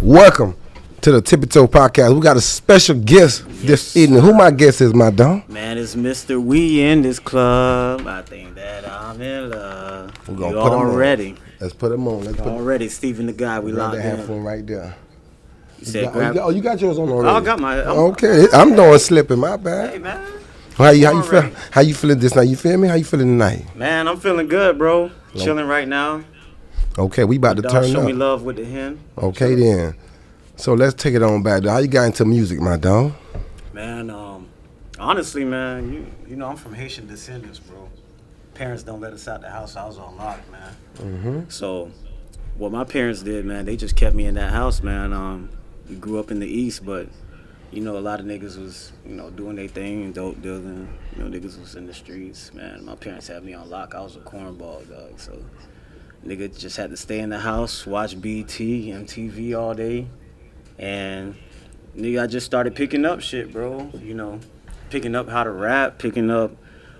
Welcome to the Tippie podcast. We got a special guest this evening. Who my guest is, my dog? Man, it's Mr. We in this club. I think that I'm in love. We're gonna you put already. him on. Let's put him on. Already, Stephen the guy. We locked in. Have one right there. You said you got yours on already. I got my. Okay, I'm doing slipping. My bad. Hey man. How you feel? How you feeling this night? You feel me? How you feeling tonight? Man, I'm feeling good, bro. Chilling right now. Okay, we about to turn up. Show me love with the hen. Okay then. So let's take it on back. How you got into music, my dog? Man, honestly, man, you know I'm from Haitian descendants, bro. Parents don't let us out the house. I was on lock, man. Mm-hmm. So, what my parents did, man, they just kept me in that house, man. We grew up in the East, but you know, a lot of niggas was, you know, doing their thing and dope dealing. You know, niggas was in the streets, man. My parents had me on lock. I was a cornball, dog. So, nigga just had to stay in the house, watch BT, MTV all day. And, nigga, I just started picking up shit, bro. You know, picking up how to rap, picking up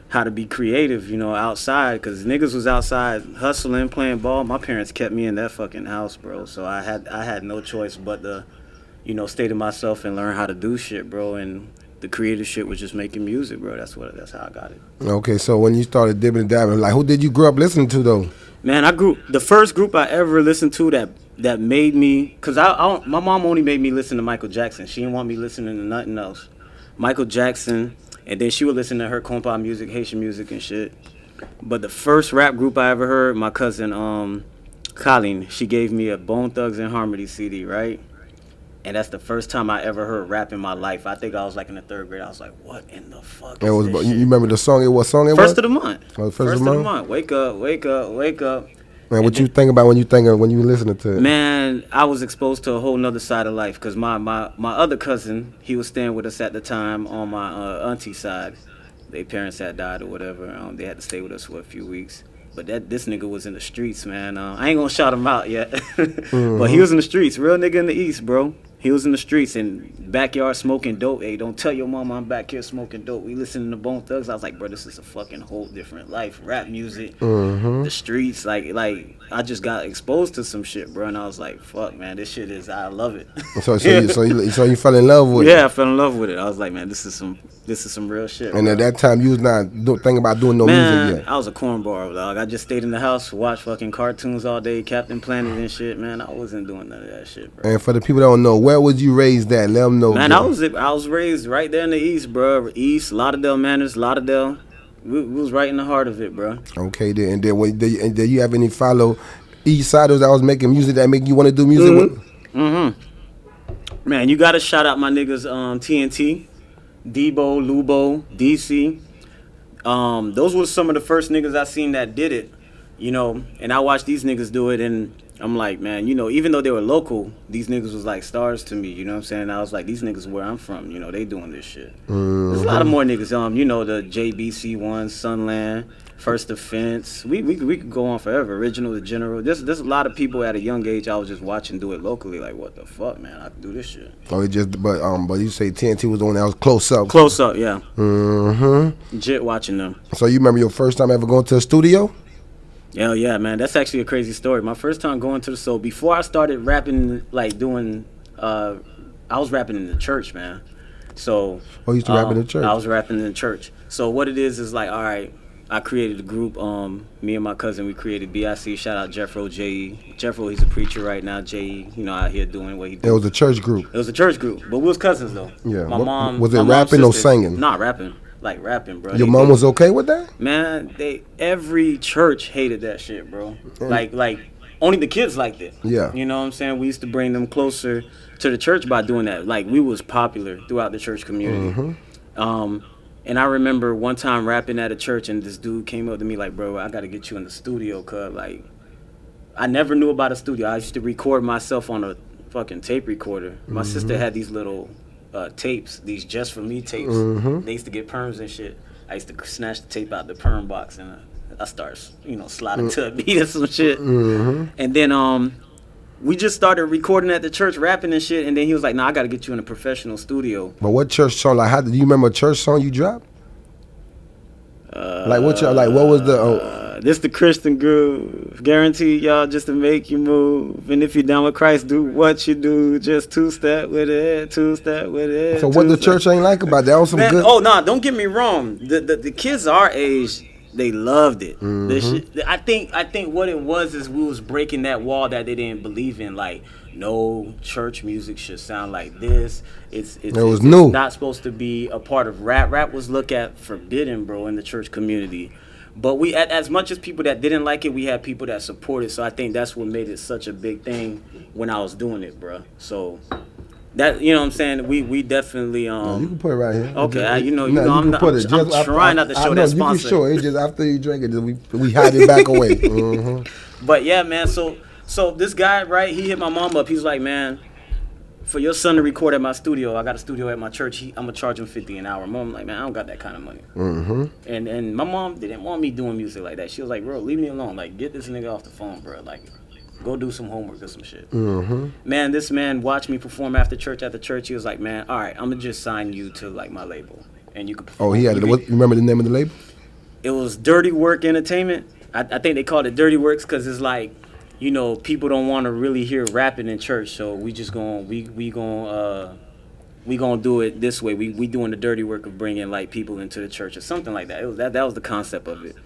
how to be creative, you know, outside. Because niggas was outside hustling, playing ball. My parents kept me in that fucking house, bro. So I had no choice but to, you know, stay to myself and learn how to do shit, bro. And the creative shit was just making music, bro. That's how I got it. Okay, so when you started dipping and dabbing, like, who did you grow up listening to, though? Man, the first group I ever listened to that made me, because my mom only made me listen to Michael Jackson. She didn't want me listening to nothing else. Michael Jackson, and then she would listen to her compa music, Haitian music and shit. But the first rap group I ever heard, my cousin Colleen, she gave me a Bone Thugs and Harmony CD, right? And that's the first time I ever heard rap in my life. I think I was like in the third grade. I was like, what in the fuck is this You shit? remember the song? What song it was? First of the month. Oh, first of the month? Wake up, wake up, wake up. Man, what you think about when you were listening to it? Man, I was exposed to a whole nother side of life because my other cousin, he was staying with us at the time on my auntie side. Their parents had died or whatever. They had to stay with us for a few weeks. But this nigga was in the streets, man. I ain't gonna shout him out yet. But he was in the streets. Real nigga in the East, bro. He was in the streets and backyard smoking dope. Hey, don't tell your mama I'm back here smoking dope. We listening to Bone Thugs. I was like, bro, this is a fucking whole different life. Rap music, the streets. Like I just got exposed to some shit, bro. And I was like, fuck, man, this shit is, I love it. So you fell in love with it? Yeah, I fell in love with it. I was like, man, this is some real shit. And bro. at that time, you was not thinking about doing no music yet? I was a cornball, dog. I just stayed in the house, watched fucking cartoons all day, Captain Planet and shit, man. I wasn't doing none of that shit, bro. And for the people that don't know, where was you raised at? Let them know. Man, I was raised right there in the East, bro. East, Lauderdale Manors, Lauderdale. We was right in the heart of it, bro. Okay, then. And then did you have any fellow East Siders that was making music that make you want to do music with? Mm-hmm. Man, you got to shout out my niggas TNT, Debo, Lubo, DC. Those were some of the first niggas I seen that did it, you know. And I watched these niggas do it, and I'm like, man, you know, even though they were local, these niggas was like stars to me, you know what I'm saying? And I was like, these niggas where I'm from, you know, they doing this shit. There's a lot of more niggas, you know, the JBC ones, Sunland, First Offense. We could go on forever. Original, The General. There's a lot of people at a young age I was just watching do it locally. Like, what the fuck, man? I can do this shit. Oh, but you say TNT was the one that was close up. Close up, yeah. Mm-hmm. Legit watching them. So you remember your first time ever going to a studio? Hell yeah, man. That's actually a crazy story. My first time going to the soul, before I started rapping, like doing, I was rapping in the church, man. So. Oh, you used to rap in the church? I was rapping in the church. So what it is like, all right, I created a group. Me and my cousin, we created BIC. Shout out Jeffro, J.E. Jeffro, he's a preacher right now. J.E., you know, out here doing what he does. It was a church group. It was a church group, but we was cousins though. Yeah. My mom. Was it rapping or singing? Nah, rapping. Like rapping, bro. Your mom was okay with that? Man, every church hated that shit, bro. Like only the kids liked it. Yeah. You know what I'm saying? We used to bring them closer to the church by doing that. Like we was popular throughout the church community. And I remember one time rapping at a church, and this dude came up to me like, bro, I got to get you in the studio, cuz like I never knew about a studio. I used to record myself on a fucking tape recorder. My sister had these little tapes, these Just For Me tapes. They used to get perms and shit. I used to snatch the tape out the perm box, and I start, you know, sliding to a beat or some shit. And then we just started recording at the church, rapping and shit. And then he was like, "Nah, I got to get you in a professional studio." But what church song? Like, do you remember a church song you dropped? Like what was the? This the Christian groove, guaranteed y'all just to make you move. And if you're down with Christ, do what you do. Just two-step with it, two-step with it. So what the church ain't like about that? Was some Man, good. oh no, don't get me wrong. The kids our age, they loved it. This shit, I think what it was is we was breaking that wall that they didn't believe in. Like, no, church music should sound like this. It's new. Not supposed to be a part of rap. Rap was looked at forbidden, bro, in the church community. But we, as much as people that didn't like it, we had people that supported. So I think that's what made it such a big thing when I was doing it, bro. So that, you know what I'm saying? We definitely You can put it right here. Okay, I'm trying not to show that sponsor. You can show it. It's just after you drink it, we hide it back away. But yeah, man. So this guy, right? He hit my mom up. He's like, man, for your son to record at my studio, I got a studio at my church. I'm gonna charge him $50 an hour. Mom, like, man, I don't got that kind of money. And my mom didn't want me doing music like that. She was like, bro, leave me alone. Like, get this nigga off the phone, bro. Like, go do some homework or some shit. Man, this man watched me perform after church. He was like, man, all right, I'm gonna just sign you to like my label, and you can perform. Oh, he had it. What, you remember the name of the label? It was Dirty Work Entertainment. I think they called it Dirty Works because it's like, you know, people don't want to really hear rapping in church, so we just gonna do it this way. We doing the dirty work of bringing like people into the church or something like that. That was the concept of it.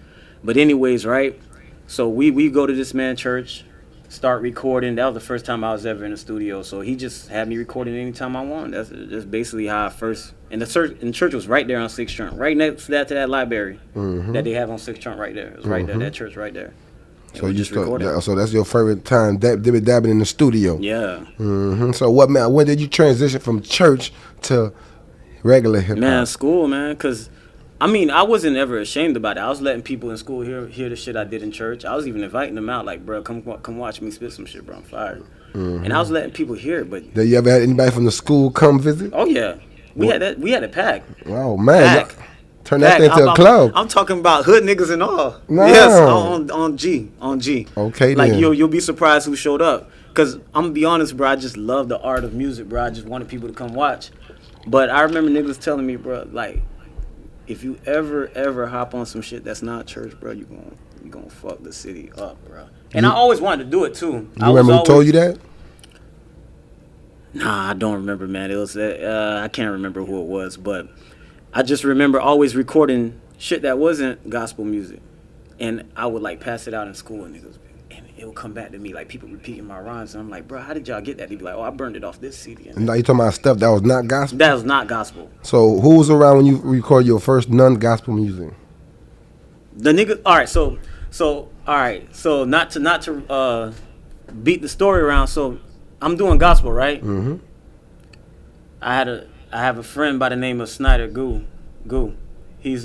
But anyways, right? So we go to this man's church, start recording. That was the first time I was ever in the studio. So he just had me recording anytime I wanted. That's basically how I first. And the church was right there on 6th Trunk, right next to that library that they have on 6th Trunk right there. It was right there, that church right there. So you so that's your favorite time, dabbing in the studio. Yeah. So when did you transition from church to regular hip hop? Man, school, man, because I mean, I wasn't ever ashamed about it. I was letting people in school hear the shit I did in church. I was even inviting them out, like, bro, come watch me spit some shit, bro. I'm fired. And I was letting people hear it. But did you ever had anybody from the school come visit? Oh yeah, we had a pack. Oh man. Pack. Turn that thing to a club. I'm talking about hood niggas and all. No. Yes, on G. Okay, like then. you'll be surprised who showed up. Cause I'm gonna be honest, bro. I just love the art of music, bro. I just wanted people to come watch. But I remember niggas telling me, bro, like, if you ever hop on some shit that's not church, bro, you gonna fuck the city up, bro. And I always wanted to do it too. You remember who told you that? Nah, I don't remember, man. It was I can't remember who it was, but I just remember always recording shit that wasn't gospel music, and I would like pass it out in school, and it would come back to me like people repeating my rhymes, and I'm like, bro, how did y'all get that? They'd be like, oh, I burned it off this CD. And now you talking about stuff that was not gospel? That was not gospel. So who was around when you recorded your first non-gospel music? The nigga. All right, so not to beat the story around. So I'm doing gospel, right? I have a friend by the name of Snyder Goo. He's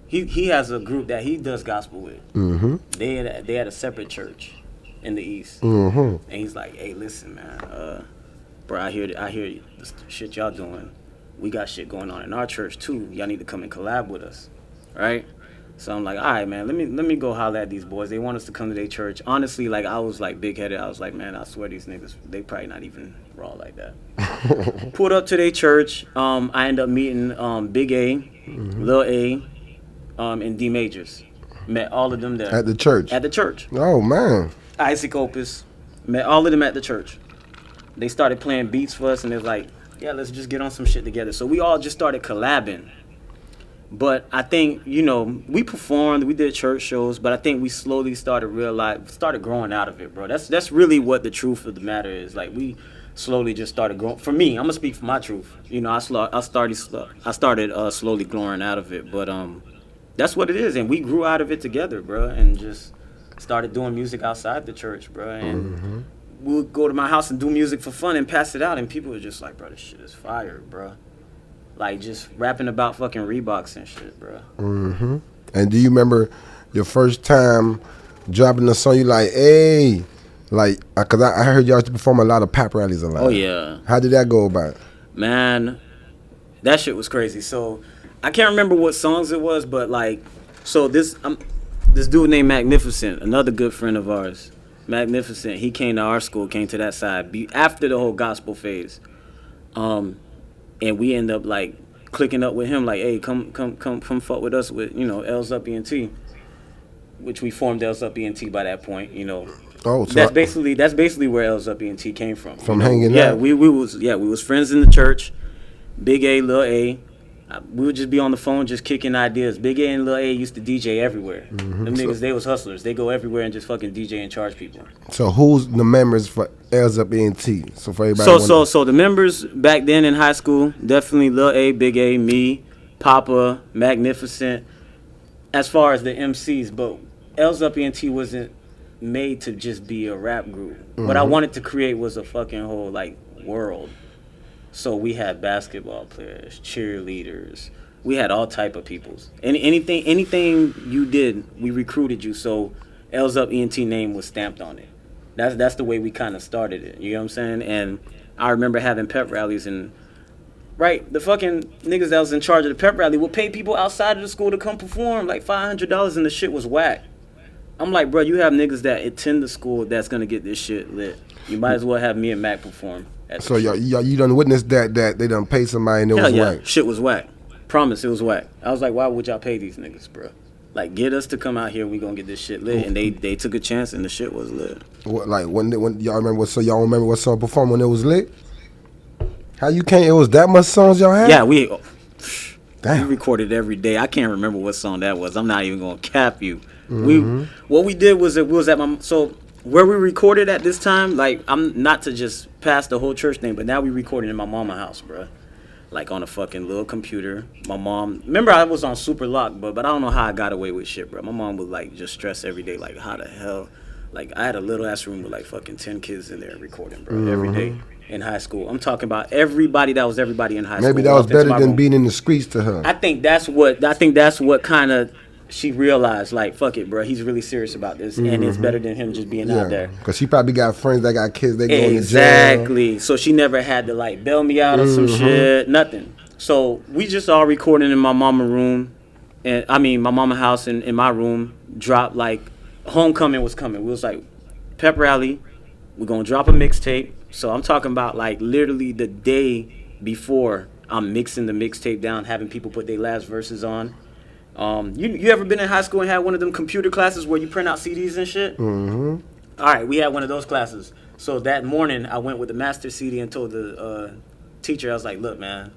he has a group that he does gospel with. They had a separate church in the East. And he's like, hey, listen, man, bro, I hear the shit y'all doing. We got shit going on in our church too. Y'all need to come and collab with us, right? So I'm like, all right, man, let me go holler at these boys. They want us to come to their church. Honestly, like, I was like big-headed. I was like, man, I swear these niggas, they probably not even raw like that. Pulled up to their church. I ended up meeting Big A, Lil A, and D Majors. Met all of them there. At the church? At the church. Oh, man. Isaac Opus. Met all of them at the church. They started playing beats for us, and they're like, yeah, let's just get on some shit together. So we all just started collabing. But I think, you know, we performed, we did church shows, but I think we slowly started growing out of it, bro. That's really what the truth of the matter is. Like, we slowly just started growing. For me, I'm gonna speak for my truth. You know, I started slowly growing out of it, but that's what it is, and we grew out of it together, bro, and just started doing music outside the church, bro, and we'll go to my house and do music for fun and pass it out, and people were just like, bro, this shit is fire, bro. Like, just rapping about fucking Reeboks and shit, bro. And do you remember your first time dropping a song? You like, hey, like, because I heard y'all used to perform a lot of pop rallies a lot. Oh, yeah. How did that go about? Man, that shit was crazy. So, I can't remember what songs it was, but, like, so this dude named Magnificent, another good friend of ours, Magnificent, he came to our school, came to that side, after the whole gospel phase. And we end up like clicking up with him, like, hey, come fuck with us with, you know, L's up ENT. which we formed L's Up ENT by that point. You know, Oh, so that's basically where L's Up ENT came from. From hanging yeah, out. we was friends in the church. Big A, Lil A. We would just be on the phone just kicking ideas. Big A and Lil A used to DJ everywhere. Them niggas, they was hustlers. They go everywhere and just fucking DJ and charge people. So who's the members for L's Up ENT? So for everybody. So the members back then in high school, definitely Lil A, Big A, me, Papa, Magnificent. As far as the MCs, but L's Up ENT wasn't made to just be a rap group. What I wanted to create was a fucking whole like world. So we had basketball players, cheerleaders. We had all type of peoples. Anything you did, we recruited you. So L's Up ENT name was stamped on it. That's the way we kind of started it. You know what I'm saying? And I remember having pep rallies and the fucking niggas that was in charge of the pep rally would pay people outside of the school to come perform like $500 and the shit was whack. I'm like, bro, you have niggas that attend the school that's gonna get this shit lit. You might as well have me and Mac perform. So you done witnessed that they done pay somebody and it was whack. Shit was whack. Promise, it was whack. I was like, why would y'all pay these niggas, bro? Like, get us to come out here, we gonna get this shit lit. And they took a chance and the shit was lit. What, like when y'all remember y'all remember what song performed when it was lit? How you can't? It was that much songs y'all had? Yeah, we Damn. recorded every day. I can't remember what song that was. I'm not even gonna cap you. What we did was we was at where we recorded at this time. Like, I'm not to just pass the whole church name, but now we recorded in my mama's house, bro. Like on a fucking little computer. My mom, remember I was on super lock, but I don't know how I got away with shit, bro. My mom would like just stress every day, like how the hell. Like I had a little ass room with like fucking 10 kids in there recording, bro, every day. In high school, I'm talking about everybody that was everybody in high school. Maybe that was better than being in the streets to her. I think that's what kind of she realized. Like, fuck it, bro. He's really serious about this, and it's better than him just being out there. Because she probably got friends that got kids. They go in the jail. Exactly. So she never had to like bail me out or some shit. Nothing. So we just all recording in my mama room, and I mean my mama house and in my room. Dropped like homecoming was coming. We was like pep rally. We're gonna drop a mixtape. So I'm talking about like literally the day before I'm mixing the mixtape down, having people put their last verses on. You ever been in high school and had one of them computer classes where you print out CDs and shit? All right, we had one of those classes. So that morning I went with the master CD and told the teacher, I was like, look, man,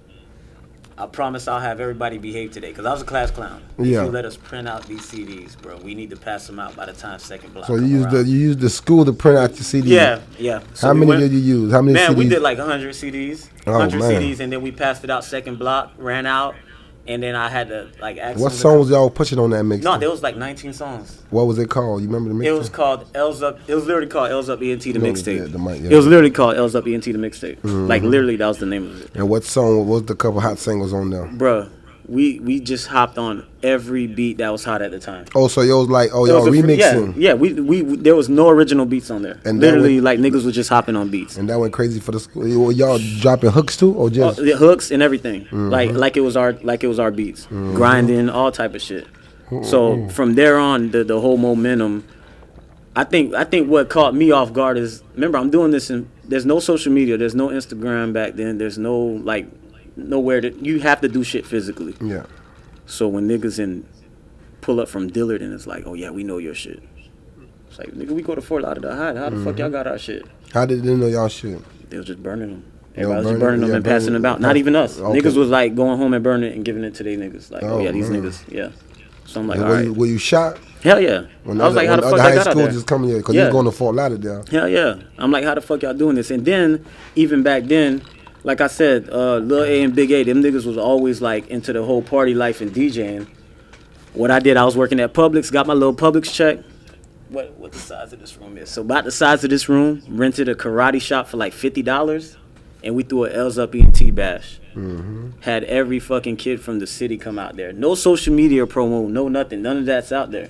I promise I'll have everybody behave today, because I was a class clown. Yeah. If you let us print out these CDs, bro, we need to pass them out by the time second block. So you used the school to print out your CDs. Yeah. So how many did you use? How many CDs? Man, we did like 100 CDs. 100 man. CDs, and then we passed it out second block, ran out, and then I had to like ask. What songs y'all pushing on that mix? No, there was like 19 songs. What was it called? You remember the mixtape? It was called L's Up. It was literally called L's Up ENT the mixtape. Yeah, the mic, yeah. It was literally called L's Up ENT the mixtape. Like literally, that was the name of it. And what song? What was the couple hot singles on there? Bruh, we just hopped on every beat that was hot at the time. Oh, so it was like, y'all remixing. Yeah. We there was no original beats on there. And literally, like niggas was just hopping on beats. And that went crazy for the school. Y'all dropping hooks too, or just The hooks and everything, like it was our beats, grinding, all type of shit. So from there on, the whole momentum. I think what caught me off guard is, remember, I'm doing this and there's no social media, there's no Instagram back then, there's no like nowhere that you have to do shit physically. Yeah. So when niggas pull up from Dillard and it's like, oh yeah, we know your shit. It's like, nigga, we go to Fort Lauderdale. How the fuck y'all got our shit? How did they know y'all shit? They was just burning them. Everybody was just burning them and passing them out. Not even us. Okay. Niggas was like going home and burning it and giving it to their niggas. Like, oh yeah, these niggas, yeah. So I'm like, all right. Were you shot? Hell yeah. I was like, how the fuck I got out there? Just coming here because you was going to Fort Lauderdale. Hell yeah. I'm like, how the fuck y'all doing this? And then, even back then, like I said, Lil A and Big A, them niggas was always like into the whole party life and DJing. What I did, I was working at Publix, got my little Publix check. What the size of this room is? So about the size of this room, rented a karate shop for like $50, and we threw a L's Up ENT bash. Had every fucking kid from the city come out there. No social media promo, no nothing. None of that's out there.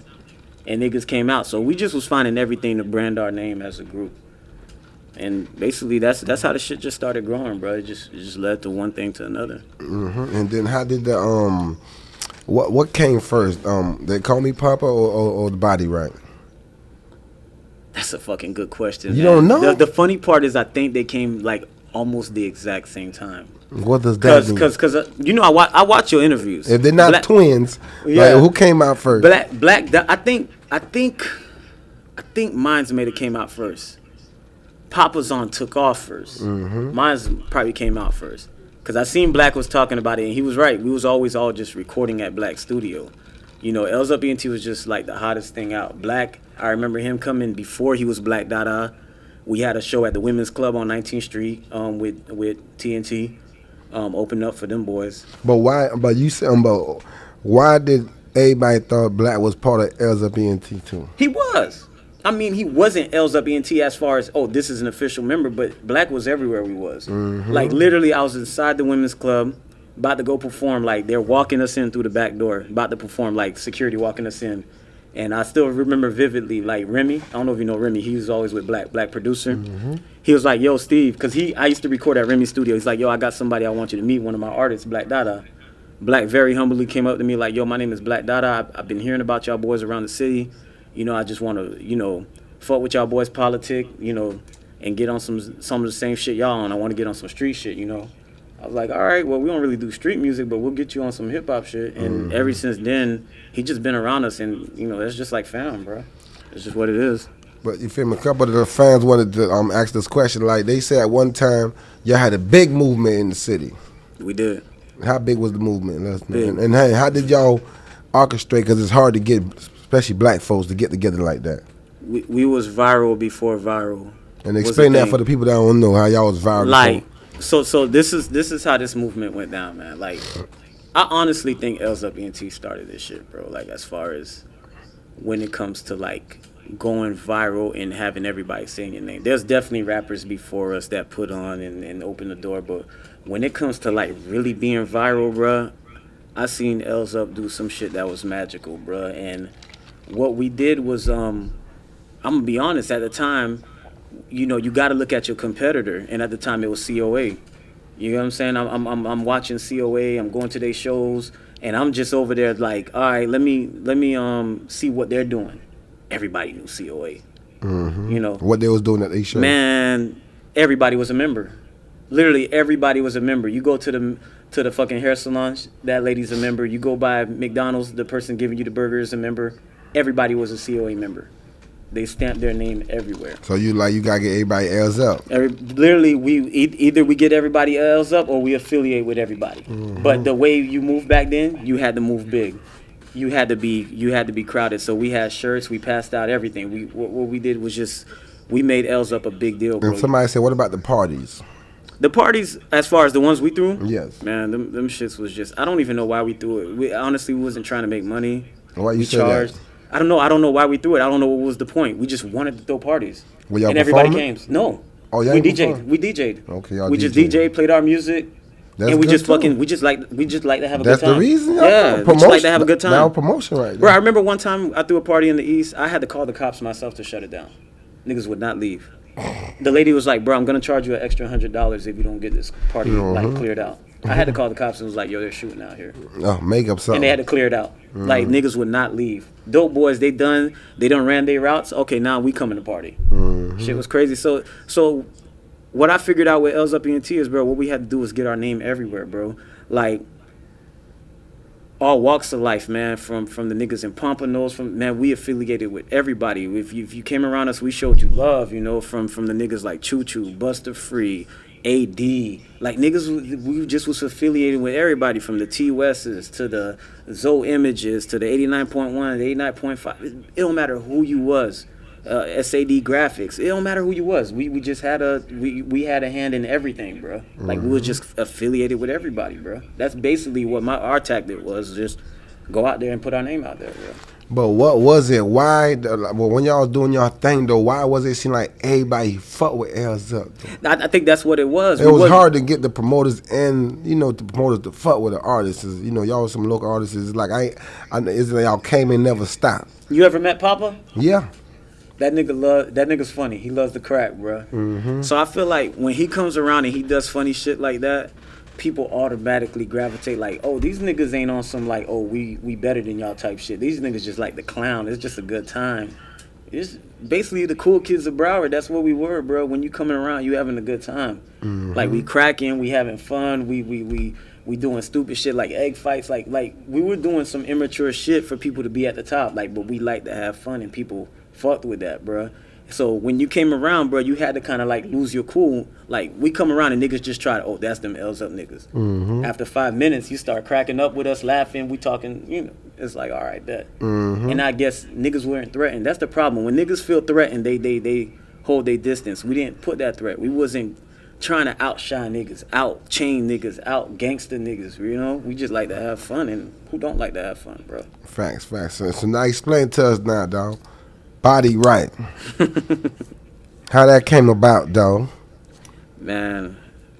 And niggas came out. So we just was finding everything to brand our name as a group. And basically, that's how the shit just started growing, bro. It just led to one thing to another. And then how did the what came first? They call me Papa or the body right? That's a fucking good question. You don't know? The funny part is I think they came like almost the exact same time. What does that mean? Because you know I watch your interviews. If they're not twins, like, who came out first? BlackDada. I think mine's made it came out first. Papa's on took off 1st. Mine's probably came out first. Cause I seen Black was talking about it and he was right. We was always all just recording at Black Studio. You know, L's Up ENT was just like the hottest thing out. Black, I remember him coming before he was BlackDada. We had a show at the Women's Club on 19th Street with TNT. Opened up for them boys. But why? But you said, but why did everybody thought Black was part of L's Up ENT too? He was. I mean, he wasn't L's Up ENT as far as, oh, this is an official member, but Black was everywhere we was. Like, literally, I was inside the Women's Club, about to go perform. Like, they're walking us in through the back door, about to perform, like, security walking us in. And I still remember vividly, like, Remy, I don't know if you know Remy, he was always with Black producer. He was like, yo, Steve, because I used to record at Remy's studio. He's like, yo, I got somebody I want you to meet, one of my artists, BlackDada. Black very humbly came up to me like, yo, my name is BlackDada. I've been hearing about y'all boys around the city. You know, I just want to, you know, fuck with y'all boys' politic, you know, and get on some of the same shit y'all on. I want to get on some street shit, you know. I was like, all right, well, we don't really do street music, but we'll get you on some hip-hop shit. And ever since then, he just been around us, and, you know, that's just like fam, bro. It's just what it is. But you feel me? A couple of the fans wanted to ask this question. Like, they said at one time, y'all had a big movement in the city. We did. How big was the movement? Big. And hey, how did y'all orchestrate? Because it's hard to get, especially black folks, to get together like that. We was viral before viral. And explain that for the people that don't know how y'all was viral. Like, so this is how this movement went down, man. Like, I honestly think L's Up ENT started this shit, bro. Like, as far as when it comes to like going viral and having everybody saying your name. There's definitely rappers before us that put on and open the door, but when it comes to like really being viral, bruh, I seen L's Up do some shit that was magical, bruh. And what we did was, I'm gonna be honest, at the time, you know, you gotta look at your competitor, and at the time it was COA. You know what I'm saying? I'm watching COA, I'm going to their shows, and I'm just over there like, all right, let me see what they're doing. Everybody knew COA. You know what they was doing at these shows. Man, everybody was a member. Literally everybody was a member. You go to the fucking hair salon, that lady's a member. You go by McDonald's, the person giving you the burger is a member. Everybody was a COA member. They stamped their name everywhere. So you gotta get everybody L's Up. Literally, either we get everybody L's Up or we affiliate with everybody. But the way you moved back then, you had to move big. You had to be crowded. So we had shirts, we passed out everything. What we did was just we made L's Up a big deal, bro. And somebody said, what about the parties? The parties, as far as the ones we threw, yes, man, them shits was just, I don't even know why we threw it. We honestly wasn't trying to make money. Why you charged? That? I don't know why we threw it. I don't know what was the point. We just wanted to throw parties. Were y'all and everybody performing? came. No. Oh, yeah. We DJ'd. We DJ'd. Okay, y'all We just DJ'd, played our music. That's and we good just too. fucking we just like to have a That's good time. the reason. Yeah, we just like to have a good time. Now promotion right there. Bro, I remember one time I threw a party in the East. I had to call the cops myself to shut it down. Niggas would not leave. The lady was like, bro, I'm gonna charge you an extra $100 if you don't get this party like cleared out. I had to call the cops and was like, yo, they're shooting out here. Oh, make up something. And they had to clear it out. Like, niggas would not leave. Dope boys, they done ran their routes. Okay, now we coming to party. Shit was crazy. So what I figured out with L's Up ENT is, bro, what we had to do was get our name everywhere, bro. Like, all walks of life, man, from the niggas in Pompanos, man, we affiliated with everybody. If you came around us, we showed you love, you know, from the niggas like Choo Choo, Buster Free, AD. Like, niggas, we just was affiliated with everybody, from the T-West's to the Zoe Images to the 89.1, the 89.5. It don't matter who you was. SAD Graphics. It don't matter who you was. We just had we had a hand in everything, bro. Like, we were just affiliated with everybody, bro. That's basically what our tactic was. Just go out there and put our name out there, bro. But what was it? Why? Well, when y'all was doing y'all thing though, why was it seem like everybody fuck with L's Up? I think that's what it was. It was hard to get the promoters and the promoters to fuck with the artists. You know, y'all was some local artists. It's like it's like y'all came and never stopped. You ever met Papa? Yeah. That nigga's funny. He loves the crack, bro. So I feel like when he comes around and he does funny shit like that, people automatically gravitate like, oh, these niggas ain't on some like, oh, we better than y'all type shit. These niggas just like the clown. It's just a good time. it's basically the cool kids of Broward. That's what we were, bro. When you coming around, you having a good time. Like we cracking, we having fun, we doing stupid shit like egg fights. Like we were doing some immature shit for people to be at the top. Like, but we like to have fun, and people fucked with that, bro. So when you came around, bro, you had to kind of like lose your cool. Like we come around and niggas just try to, oh, that's them L's up niggas. After 5 minutes, you start cracking up with us, laughing, we talking, you know. It's like, all right, that. And I guess niggas weren't threatened. That's the problem. When niggas feel threatened, they hold their distance. We didn't put that threat. We wasn't trying to outshine niggas, out chain niggas, out gangster niggas. You know, we just like to have fun, and who don't like to have fun, bro? Facts. So now explain to us now, dog. Body right. How that came about, dog? Man,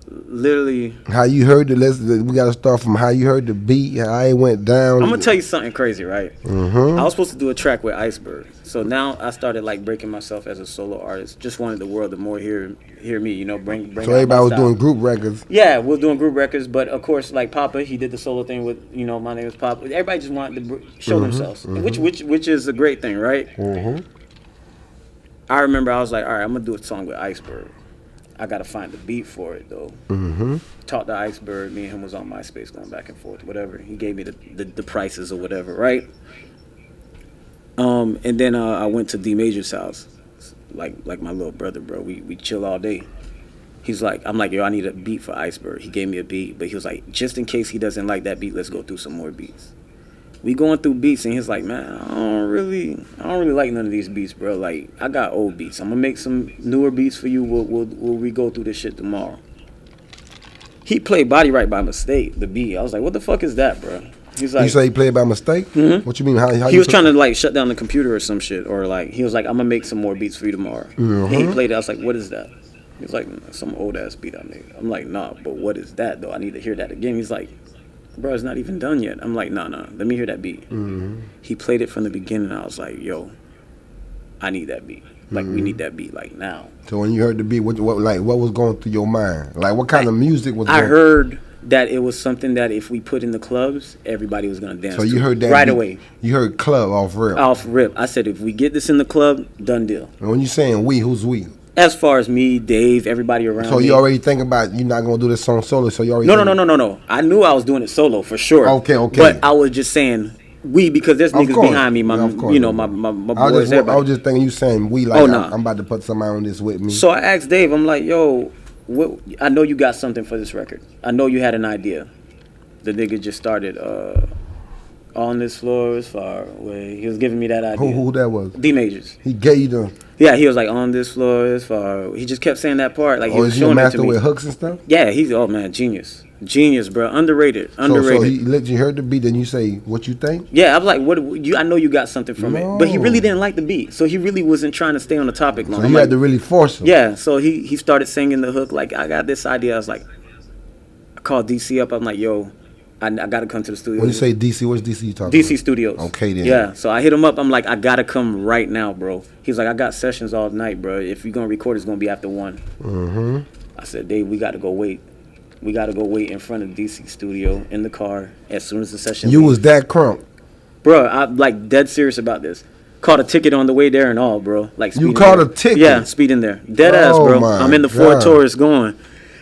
literally. How you heard we got to start from how you heard the beat, how it went down. I'm going to tell you something crazy, right? I was supposed to do a track with Iceberg. So now I started like breaking myself as a solo artist. Just wanted the world to more hear me, you know, bring So everybody was doing group records. Yeah, we were doing group records, but of course, like Papa, he did the solo thing with, you know, my name is Papa. Everybody just wanted to show themselves, which is a great thing, right? I remember I was like, all right, I'm gonna do a song with Iceberg. I gotta find the beat for it though. Talked to Iceberg. Me and him was on MySpace going back and forth, whatever. He gave me the prices or whatever, right? And then I went to D Major's house, like my little brother, bro. We chill all day. He's like, I'm like, yo, I need a beat for Iceberg. He gave me a beat, but he was like, just in case he doesn't like that beat, let's go through some more beats. We going through beats, and he's like, man, I don't really like none of these beats, bro. Like, I got old beats. I'm gonna make some newer beats for you. We'll re-go through this shit tomorrow. He played Body Right by mistake, the beat. I was like, what the fuck is that, bro? He's like, you say he played by mistake? What you mean? How he was trying to like shut down the computer or some shit, or like he was like, I'm gonna make some more beats for you tomorrow. And he played it. I was like, what is that? He was like, some old ass beat I made. I'm like, nah, but what is that though? I need to hear that again. He's like, bro, it's not even done yet. I'm like, nah, let me hear that beat. He played it from the beginning. I was like, yo, I need that beat. Like, we need that beat, like, now. So when you heard the beat, what was going through your mind? Like, what kind of music was I heard that it was something that if we put in the clubs, everybody was going to dance. So you heard that right beat, away. You heard club off rip. Off rip. I said, if we get this in the club, done deal. And when you saying we, who's we? As far as me, Dave, everybody around So me. you already think about you're not going to do this song solo, so you already No. I knew I was doing it solo for sure. Okay. But I was just saying we because there's niggas behind me, you know, my boys, everybody. I was just thinking you saying we, like, I'm about to put somebody on this with me. So I asked Dave, I'm like, yo, I know you got something for this record. I know you had an idea. The nigga just started, on this floor is far away. He was giving me that idea. Who that was? D Majors. He gave you the... Yeah, he was like, on this floor is far away. He just kept saying that part. Like, he was is he showing a it master to me. with hooks and stuff? Yeah, he's, oh man, genius, bro. Underrated. So he let you heard the beat, then you say what you think? Yeah, I was like, I know you got something from it, but he really didn't like the beat, so he really wasn't trying to stay on the topic long. So you had to really force him. Yeah, so he started singing the hook. Like, I got this idea. I was like, I called DC up. I'm like, yo, I got to come to the studio. When you say DC, what's DC you talking DC about? Studios. Okay, then. Yeah, so I hit him up. I'm like, I got to come right now, bro. He's like, I got sessions all night, bro. If you're going to record, it's going to be after 1. I said, Dave, we got to go wait. We got to go wait in front of DC Studio in the car as soon as the session You was that crunk. Bro, I'm like dead serious about this. Caught a ticket on the way there and all, bro. Like, you caught a ticket? Yeah, speeding there. Dead ass, bro. I'm in the Ford Taurus going.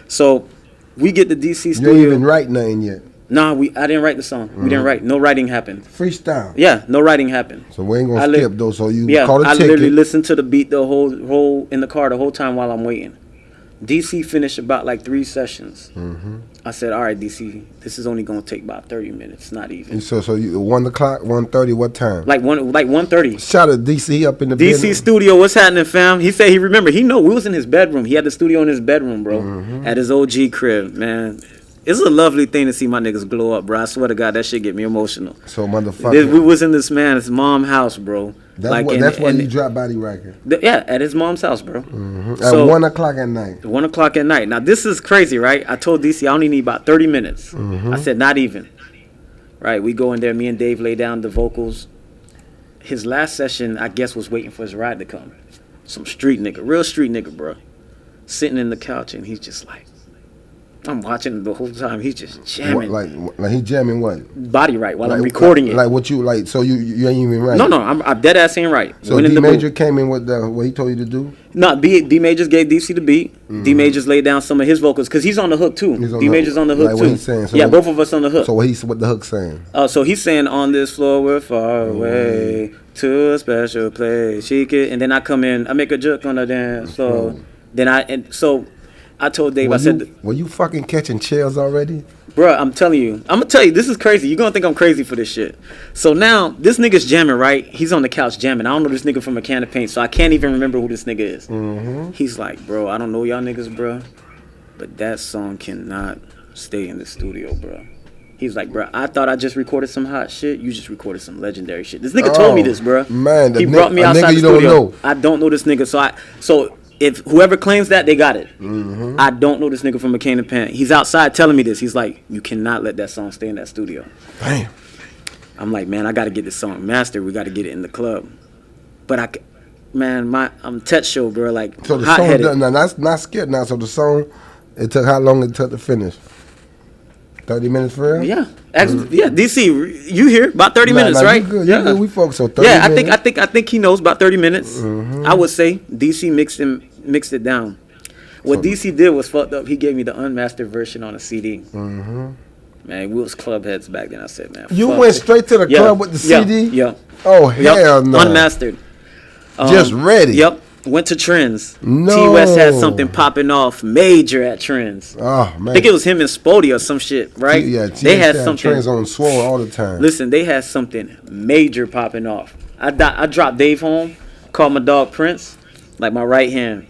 So we get the DC Studio. You ain't even write nothing yet. Nah, I didn't write the song. We didn't write. No writing happened. Freestyle. Yeah, no writing happened. So we ain't gonna skip though. So you caught a ticket. I literally listened to the beat the whole in the car the whole time while I'm waiting. DC finished about like 3 sessions. I said, all right, DC, this is only gonna take about 30 minutes, not even. And so you 1 o'clock, 1:30, what time? Like 1:30. Shout out DC up in the DC building. Studio, what's happening, fam? He said he remembered. He know we was in his bedroom. He had the studio in his bedroom, bro. At his OG crib, man. It's a lovely thing to see my niggas glow up, bro. I swear to God, that shit get me emotional. So motherfucker, we was in this man's mom's house, bro. That's why you dropped Body Record. Yeah, at his mom's house, bro. So, at 1 o'clock at night. 1 o'clock at night. Now this is crazy, right? I told DC I only need about 30 minutes. I said not even. Right, we go in there. Me and Dave lay down the vocals. His last session, I guess, was waiting for his ride to come. Some street nigga, real street nigga, bro. Sitting in the couch, and he's just like, I'm watching the whole time. He's just jamming. Like he jamming what? Body right while I'm recording it. Like what you like? So you ain't even right. No, I'm dead ass ain't right. So D Major came in with what he told you to do. No, D Majors gave DC the beat. D Majors laid down some of his vocals because he's on the hook too. D Majors on the hook too. What he's saying. So yeah, both of us on the hook. So what the hook saying? So he's saying on this floor we're far away to a special place. She could, and then I come in, I make a joke on the dance floor. Then I told Dave, were you fucking catching chills already? Bruh, I'm gonna tell you, this is crazy. You're gonna think I'm crazy for this shit. So now, this nigga's jamming, right? He's on the couch jamming. I don't know this nigga from a can of paint, so I can't even remember who this nigga is. He's like, bro, I don't know y'all niggas, bro, but that song cannot stay in the studio, bro. He's like, bro, I thought I just recorded some hot shit. You just recorded some legendary shit. This nigga told me this, bro. Man, he brought me outside the studio. I don't know this nigga, so if whoever claims that, they got it. I don't know this nigga from a can of paint. He's outside telling me this. He's like, you cannot let that song stay in that studio. Damn. I'm like, man, I got to get this song mastered. We got to get it in the club. But I'm Tet show, bro. Like, so the song done, now that's not scared now. So the song, it took how long it took to finish? 30 minutes for real? Yeah. DC, you here? About 30 minutes, right? You good. You good. We focus on 30 minutes. I think he knows about 30 minutes. I would say DC mixed it down. What DC did was fucked up. He gave me the unmastered version on a CD. Man, we was club heads back then. I said, man, you went straight to the club with the CD? Yeah. Oh, hell no. Unmastered. Just ready? Yep. Went to Trends. No. T-West had something popping off major at Trends. Oh, man. I think it was him and Spody or some shit, right? Yeah, they had something. Trends on swole all the time. Listen, they had something major popping off. I dropped Dave home, called my dog Prince, like my right hand.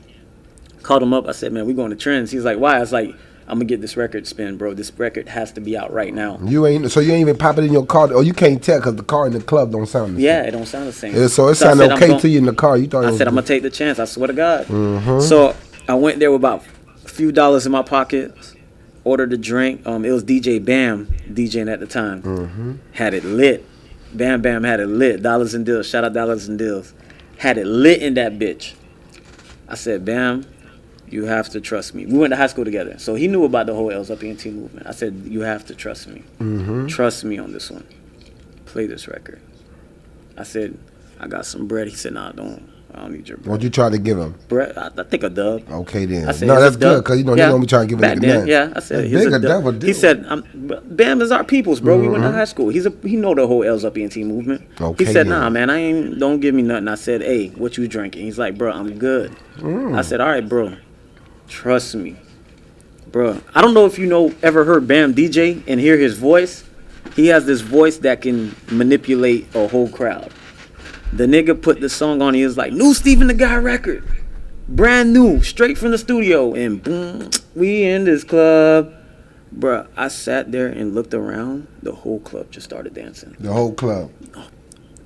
Called him up. I said, man, we going to Trends. He's like, why? I was like, I'm going to get this record spin, bro. This record has to be out right now. You ain't even pop it in your car? Or you can't tell because the car in the club don't sound the same. Yeah, it don't sound the same. So it sounded okay to you in the car. You thought I said, I'm going to take the chance. I swear to God. So I went there with about a few dollars in my pocket, ordered a drink. It was DJ Bam DJing at the time. Had it lit. Bam Bam had it lit. Dollars and Deals. Shout out Dollars and Deals. Had it lit in that bitch. I said, Bam, you have to trust me. We went to high school together, so he knew about the whole LZPNT movement. I said, you have to trust me. Trust me on this one. Play this record. I said, I got some bread. He said, nah, I don't need your bread. What'd you try to give him? Bread? I think a dub. Okay, then. I said, no, that's good, because you don't be trying to give it a man. Yeah, I said, here's a dub. He said, Bam is our peoples, bro. We went to high school. He know the whole LZPNT movement. Okay, he said, nah, man, don't give me nothing. I said, hey, what you drinking? He's like, bro, I'm good. I said, all right, bro. Trust me, bro. I don't know if you ever heard Bam DJ and hear his voice. He has this voice that can manipulate a whole crowd. The nigga put the song on. He was like, new Stephen the Guy record, brand new, straight from the studio, and boom, we in this club, bro. I sat there and looked around. The whole club just started dancing. The whole club.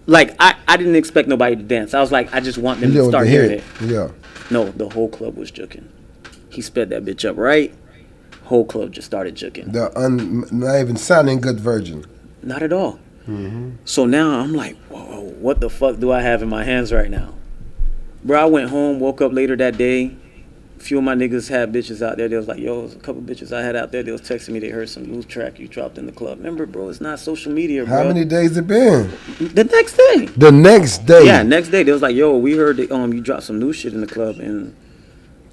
Like I didn't expect nobody to dance. I was like, I just want them to start hearing it. Yeah. No, the whole club was juking. He sped that bitch up right. Whole club just started juking. Not even sounding good version. Not at all. So now I'm like, whoa, what the fuck do I have in my hands right now? Bro, I went home, woke up later that day. A few of my niggas had bitches out there. They was like, yo, a couple bitches I had out there. They was texting me. They heard some new track you dropped in the club. Remember, bro, it's not social media, bro. How many days it been? The next day. The next day? Yeah, next day. They was like, yo, we heard that you dropped some new shit in the club, and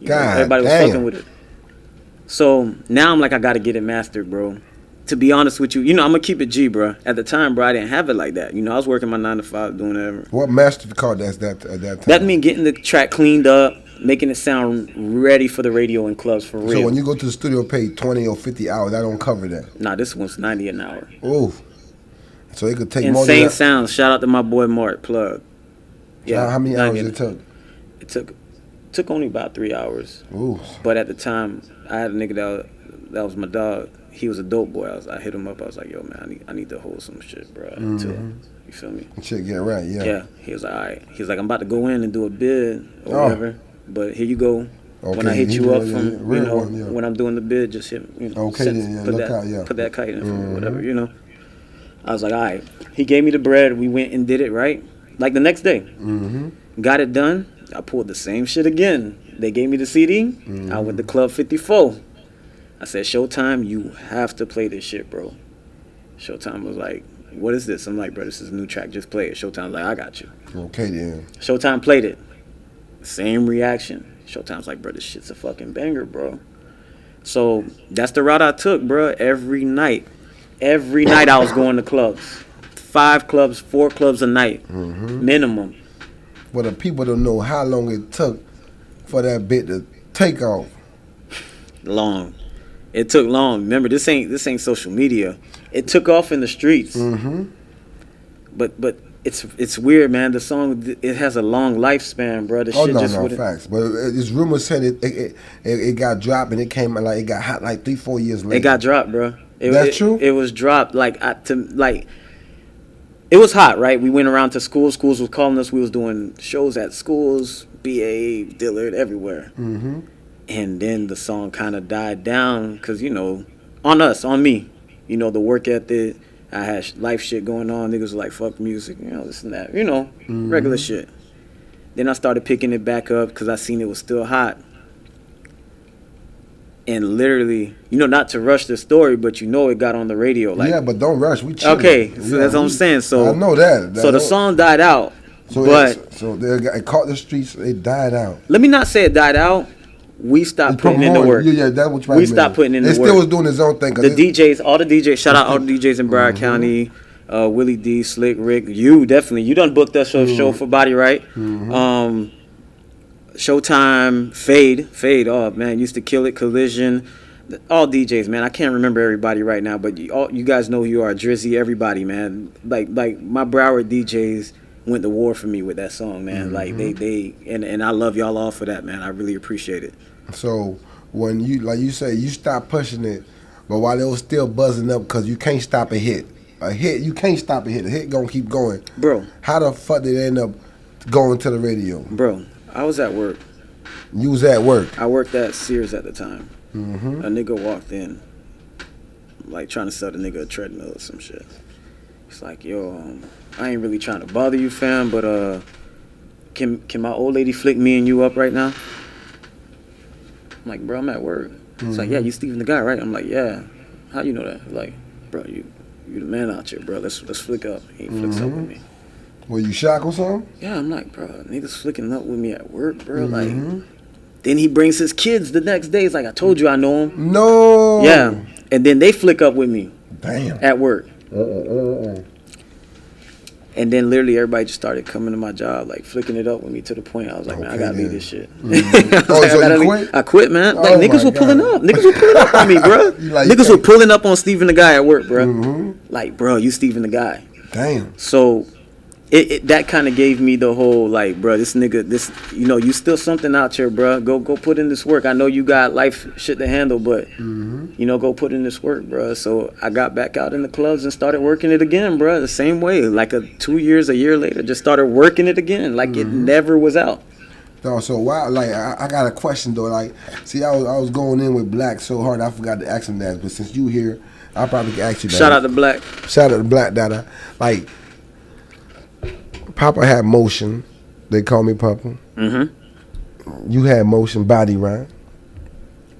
everybody was fucking with it. So now I'm like, I got to get it mastered, bro. To be honest with you, I'm going to keep it G, bro. At the time, bro, I didn't have it like that. I was working my 9 to 5 doing whatever. What mastered card at that time? That mean getting the track cleaned up, making it sound ready for the radio and clubs for real. So when you go to the studio, pay 20 or 50 hours, that don't cover that? Nah, this one's 90 an hour. Ooh. So it could take more than that. Insane sounds. Shout out to my boy Mark, plug. Yeah. How many hours it took? It took only about 3 hours. Ooh. But at the time, I had a nigga that was my dog. He was a dope boy. I hit him up. I was like, yo, man, I need to hold some shit, bro. You feel me? Shit, get right, yeah. Yeah. He was like, all right. He was like, I'm about to go in and do a bid or whatever. But here you go. Okay, when I hit you up from, when I'm doing the bid, just hit, okay, put that kite in for me, whatever, I was like, all right. He gave me the bread. We went and did it, right? Like the next day. Got it done. I pulled the same shit again. They gave me the CD. I went to Club 54. I said, Showtime, you have to play this shit, bro. Showtime was like, what is this? I'm like, bro, this is a new track. Just play it. Showtime's like, I got you. Okay, then. Showtime played it. Same reaction. Showtime's like, bro, this shit's a fucking banger, bro. So that's the route I took, bro. Every night I was going to clubs. 5 clubs, 4 clubs a night, minimum. But the people don't know how long it took for that bit to take off. Long. It took long. Remember, this ain't social media. It took off in the streets. But it's weird, man. The song, it has a long lifespan, bro. The shit just wouldn't. Facts. But it's rumors said it got dropped and it came like it got hot like 3-4 years later. It got dropped, bro. That's true. It was dropped it was hot, right? We went around to schools. Schools was calling us. We was doing shows at schools, BA, Dillard, everywhere. And then the song kind of died down because, on me, the work ethic. I had life shit going on. Niggas was like, fuck music, this and that, regular shit. Then I started picking it back up because I seen it was still hot. And literally, not to rush the story, but it got on the radio. Like, yeah, but don't rush. We chill. Okay, so that's what I'm saying. So I know that. So the song died out. So it caught the streets. It died out. Let me not say it died out. We stopped putting in the work. Yeah, that's what we stopped putting in the work. It still was doing its own thing. The DJs, all the DJs, shout out all the DJs in Broward County, Willie D, Slick, Rick, you definitely. You done booked us a show for Body Right. Showtime, Fade, oh man, used to kill it, Collision, all DJs, man. I can't remember everybody right now, but you guys know who you are, Drizzy, everybody, man. Like my Broward DJs went to war for me with that song, man. Like they and I love y'all all for that, man. I really appreciate it. So when you say you stopped pushing it, but while it was still buzzing up, because you can't stop a hit. You can't stop a hit. A hit gonna keep going. Bro. How the fuck did it end up going to the radio? Bro, I was at work. You was at work? I worked at Sears at the time. A nigga walked in, like trying to sell the nigga a treadmill or some shit. He's like, yo, I ain't really trying to bother you, fam, but can my old lady flick me and you up right now? I'm like, bro, I'm at work. It's like, yeah, you Steven the guy, right? I'm like, yeah. How you know that? He's like, bro, you the man out here, bro. Let's flick up. He flicks up with me. Were you shocked or something? Yeah, I'm like, bro, niggas flicking up with me at work, bro. Like, then he brings his kids the next day. He's like, I told you I know him. No. Yeah, and then they flick up with me. Damn. At work. And then literally everybody just started coming to my job, like flicking it up with me to the point I was like, man, I gotta leave this shit. So you quit? I quit, man. Like niggas were pulling up. Niggas were pulling up on me, bro. Niggas were pulling up on Steven the guy at work, bro. Like, bro, you Steven the guy. Damn. So that kind of gave me the whole like, bro, this nigga, you still something out here, bro. Go put in this work. I know you got life shit to handle, but go put in this work, bro. So I got back out in the clubs and started working it again, bro. The same way, like 2 years, a year later, just started working it again, like it never was out. No, so why? Like I got a question though. Like, see, I was going in with Black so hard, I forgot to ask him that. But since you here, I probably can ask you that. Shout out to Black. Shout out to BlackDada. Like, Papa had motion. They call me Papa. You had motion, Body Right.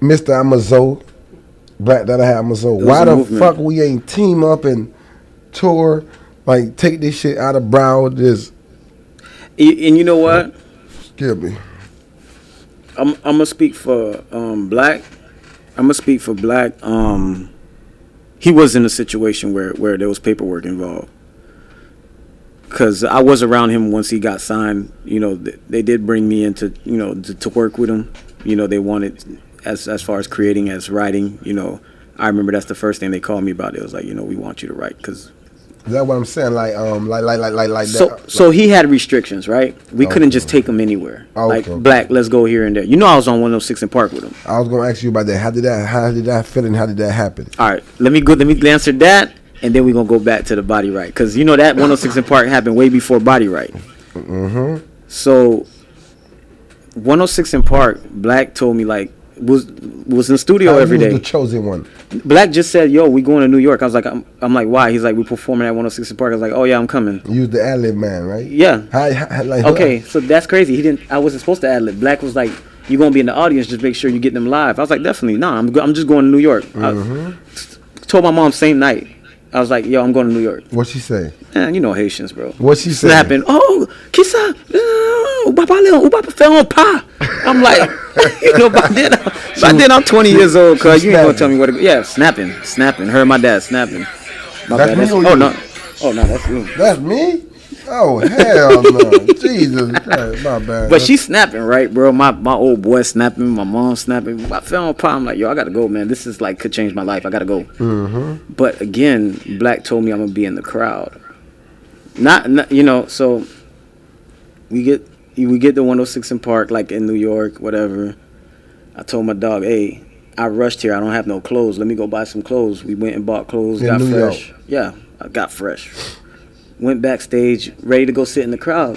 Mr. Amazo. BlackDada had Amazo. Why the fuck we ain't team up and tour? Like, take this shit out of Broward. And you know what? Give me. I'm gonna speak for Black. I'm gonna speak for Black. He was in a situation where there was paperwork involved. Because I was around him once he got signed. They did bring me in to work with him. They wanted, as far as creating, as writing. I remember that's the first thing they called me about. It was like, we want you to write. Because that's what I'm saying. Like that. So he had restrictions, right? We couldn't just take him anywhere. Black, let's go here and there. I was on 106 in Park with him. I was gonna ask you about that. How did that feel and how did that happen? All right, let me answer that. And then we're going to go back to the Body Right. Because that 106 in Park happened way before Body Right. So 106 in Park, Black told me, like, was in the studio every day. The chosen one. Black just said, yo, we going to New York. I was like, I'm like, why? He's like, we performing at 106 in Park. I was like, oh, yeah, I'm coming. You was the ad-lib man, right? Yeah. Okay, so that's crazy. I wasn't supposed to ad-lib. Black was like, you're gonna be in the audience. Just make sure you get them live. I was like, definitely, nah. I'm just going to New York. I told my mom same night. I was like, yo, I'm going to New York. What she say? Man, you know Haitians, bro. What she say? Snapping. Oh, kisa, ubapa fait un pas. I'm like, you know, by then I'm 20 years old, cuz you ain't gonna tell me what to go. Yeah, snapping. Heard my dad snapping. That's me or oh, you? no. Oh, no, that's you. That's me? Oh, hell no. Jesus Christ, my bad. But she's snapping, right, bro? My old boy snapping, my mom snapping. I fell on pop. I'm like, yo, I gotta go, man. This is like could change my life. I gotta go. But again, Black told me I'm gonna be in the crowd. Not you know. So we get to 106 in Park, like in New York, whatever. I told my dog, hey, I rushed here. I don't have no clothes. Let me go buy some clothes. We went and bought clothes. Got fresh. Yeah, I got fresh. Went backstage, ready to go sit in the crowd.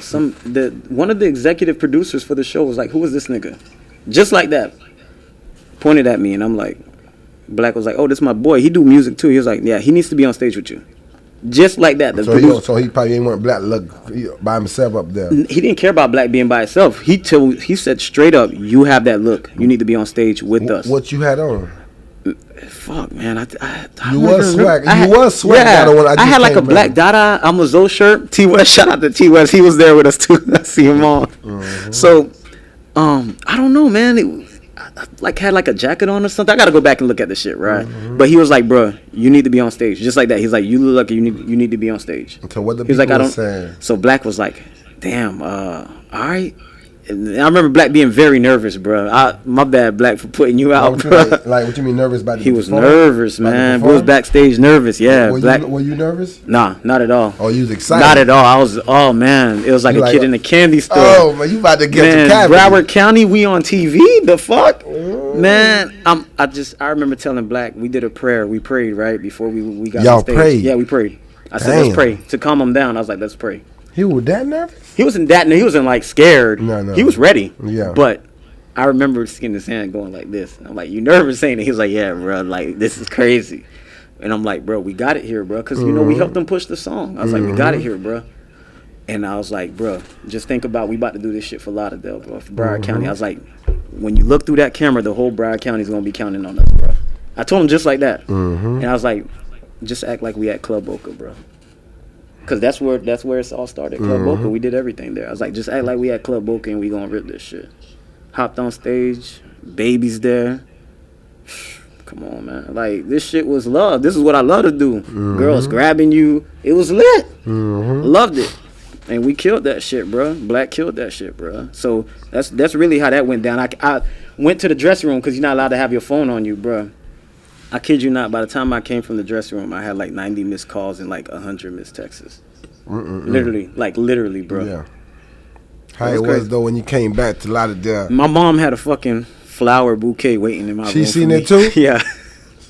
One of the executive producers for the show was like, "Who is this nigga?" Just like that, pointed at me, and I'm like, Black was like, "Oh, this is my boy. He do music too." He was like, "Yeah, he needs to be on stage with you." Just like that. So he probably didn't want Black to look by himself up there. He didn't care about Black being by himself. He said straight up, "You have that look. You need to be on stage with us." What you had on? Fuck, man. You was swag. Yeah, I had like a BlackDada Amazon shirt. T West, shout out to T West. He was there with us too. I see him on. So, I don't know, man. I had like a jacket on or something. I gotta go back and look at the shit, right? But he was like, bro, you need to be on stage, just like that. He's like, you look like you need to be on stage. So what the people was saying? So Black was like, damn, all right. And I remember Black being very nervous, bro. My bad, Black, for putting you out, bro. Like, what you mean nervous about? He was nervous, man. He was backstage nervous, yeah. Were you nervous? Nah, not at all. Oh, you was excited? Not at all. Oh man, it was like a kid in a candy store. Oh man, you about to get to Cavity. Broward County, we on TV. The fuck, man. I remember telling Black, we did a prayer. We prayed right before we got on stage. Y'all prayed? Yeah, we prayed. I said, let's pray to calm him down. I was like, let's pray. He was that nervous? He wasn't like scared. No. He was ready. Yeah. But I remember seeing his hand going like this. I'm like, you nervous saying it? He was like, yeah, bro. Like, this is crazy. And I'm like, bro, we got it here, bro. Because, you know, we helped him push the song. I was like, we got it here, bro. And I was like, bro, just think about we about to do this shit for Lauderdale, bro. For Broward County. I was like, when you look through that camera, the whole Broward County is going to be counting on us, bro. I told him just like that. And I was like, just act like we at Club Boca, bro. Cause that's where it's all started. Club Boca, we did everything there. I was like, just act like we at Club Boca and we gonna rip this shit. Hopped on stage, baby's there. Come on, man. Like, this shit was love. This is what I love to do. Girls grabbing you. It was lit. Loved it. And we killed that shit, bro. Black killed that shit, bro. So that's really how that went down. I went to the dressing room because you're not allowed to have your phone on you, bro. I kid you not, by the time I came from the dressing room, I had like 90 missed calls and like 100 missed texts. Literally, bro. Yeah. How it was though when you came back to Lauderdale. My mom had a fucking flower bouquet waiting in my room. She seen it too? Yeah.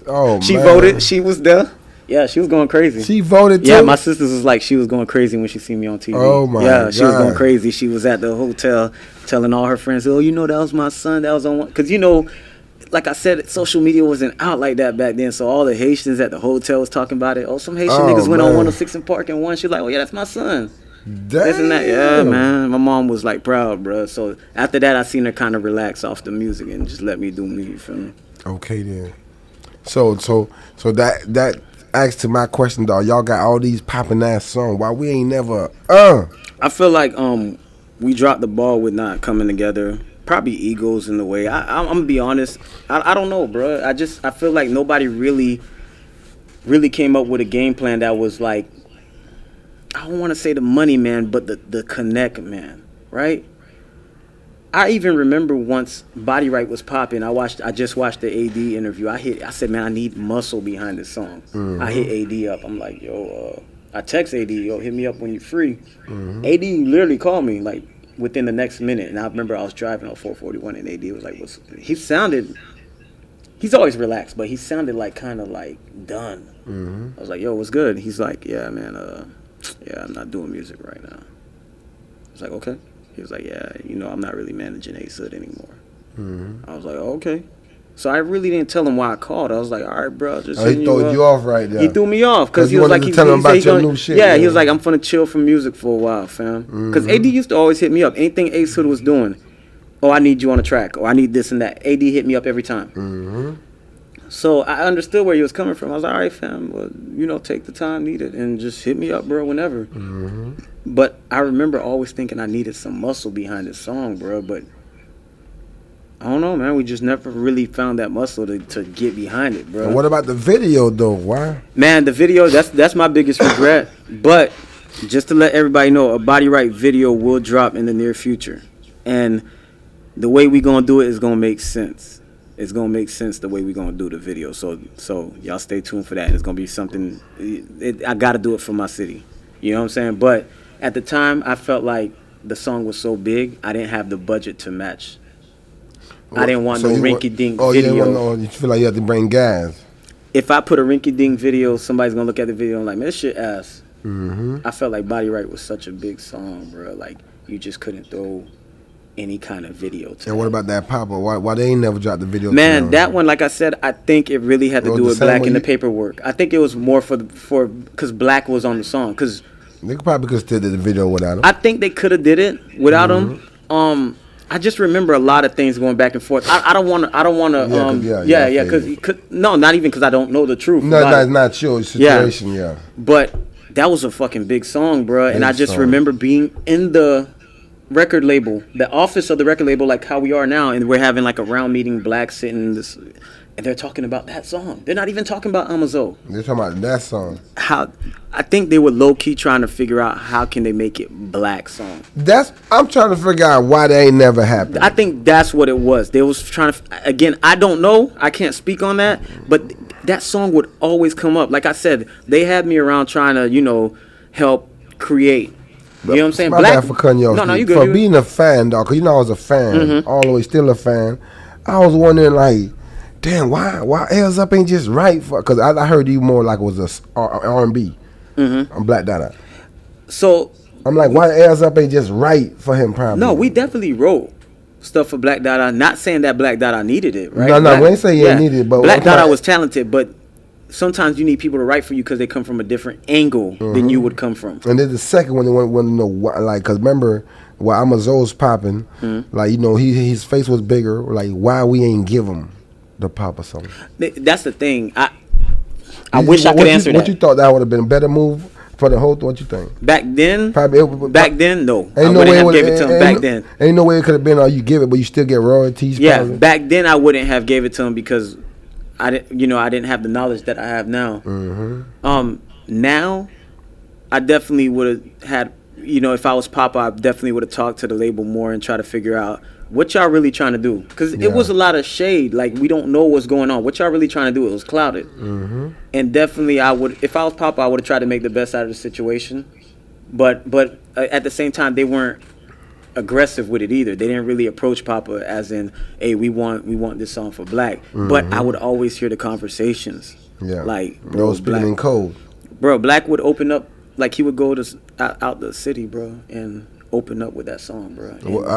Oh, she voted. She was there. Yeah, she was going crazy. She voted too? Yeah, my sisters was like, she was going crazy when she seen me on TV. Oh my God. Yeah, she was going crazy. She was at the hotel telling all her friends, oh, you know, that was my son. That was on one. Because, you know, like I said, social media wasn't out like that back then, so all the Haitians at the hotel was talking about it. Oh, some Haitian niggas went on 106 in Park and won. She was like, oh, yeah, that's my son. Damn. This and that. Yeah, man. My mom was, like, proud, bro. So after that, I seen her kind of relax off the music and just let me do me, you feel me? Okay, then. So that adds to my question, dog. Y'all got all these popping-ass songs. Why we ain't never, I feel like we dropped the ball with not coming together. Probably egos in the way. I'm gonna be honest. I don't know, bro. I feel like nobody really came up with a game plan that was like, I don't want to say the money man, but the connect man, right? I even remember once Body Right was popping. I just watched the AD interview. I said, man, I need muscle behind this song. I hit AD up. I'm like, yo, I text AD, yo, hit me up when you're free. AD literally called me like within the next minute, and I remember I was driving on 441 and AD was like, he's always relaxed, but he sounded like kind of like done. I was like, yo, what's good? He's like, yeah, man, I'm not doing music right now. I was like, okay. He was like, yeah, you know, I'm not really managing A-Sud anymore. I was like, oh, okay. So I really didn't tell him why I called. I was like, all right, bro, just he threw you off right there. He threw me off because he was like, tell him about your new shit. Yeah, he was like, I'm finna chill from music for a while, fam. Because AD used to always hit me up. Anything A-Sud was doing, oh, I need you on a track, or I need this and that. AD hit me up every time. Mm-hmm. So I understood where he was coming from. I was like, all right, fam, well, take the time needed and just hit me up, bro, whenever. Mm-hmm. But I remember always thinking I needed some muscle behind this song, bro. But I don't know, man. We just never really found that muscle to get behind it, bro. And what about the video, though? Why? Man, the video, that's my biggest regret. But just to let everybody know, a Body Right video will drop in the near future. And the way we going to do it is going to make sense. It's going to make sense the way we're going to do the video. So y'all stay tuned for that. It's going to be something, I got to do it for my city. You know what I'm saying? But at the time, I felt like the song was so big, I didn't have the budget to match. I didn't want no rinky-dink video. You feel like you have to bring gas. If I put a rinky-dink video, somebody's going to look at the video and like, man, this shit ass. Mm-hmm. I felt like Body Right was such a big song, bro. Like, you just couldn't throw any kind of video to And what about that Papa? Why they ain't never dropped the video? Man, that one, like I said, I think it really had to do with Black in the paperwork. I think it was more for because Black was on the song. Because they probably could still did the video without him. I think they could have did it without him. I just remember a lot of things going back and forth. I don't want to. No, not even because I don't know the truth. No, it's not your situation. Yeah. But that was a fucking big song, bro. And I just remember being in the record label, the office of the record label, like how we are now, and we're having like a round meeting, Black sitting in this, and they're talking about that song. They're not even talking about Amazo. They're talking about that song. I think they were low key trying to figure out how can they make it Black song. I'm trying to figure out why that ain't never happened. I think that's what it was. They was trying to, again, I don't know. I can't speak on that, but that song would always come up. Like I said, they had me around trying to, help create. You know what I'm saying? Black African, yo. No, you good. For being a fan, dog, because I was a fan, all the way still a fan. I was wondering, like, damn, why L's Up ain't just right for? Because I heard you more like it was a R&B on BlackDada. So I'm like, why L's Up ain't just right for him? Probably. No, we definitely wrote stuff for BlackDada. Not saying that BlackDada needed it, right? No, we ain't saying you needed it, but BlackDada was talented, but sometimes you need people to write for you because they come from a different angle than you would come from. And then the second one, they want to know why, like, because remember, while Amazo's popping, like, his face was bigger. Like, why we ain't give him the pop or something? That's the thing. I wish I could answer that. What you thought that would have been a better move for the whole? What you think? Back then, no. I wouldn't have gave it to him back then. Ain't no way it could have been. You give it, but you still get royalties. Yeah, probably. Back then I wouldn't have gave it to him because I didn't have the knowledge that I have now. Now, I definitely would have had, if I was Papa, I definitely would have talked to the label more and try to figure out what y'all really trying to do. Because it was a lot of shade. Like, we don't know what's going on. What y'all really trying to do? It was clouded. And definitely, if I was Papa, I would have tried to make the best out of the situation. But at the same time, they weren't aggressive with it either. They didn't really approach Papa as in, hey, we want this song for Black. But I would always hear the conversations. Yeah, like, bro, Black in code. Bro, Black would open up, like he would go to out the city, bro, and open up with that song, bro.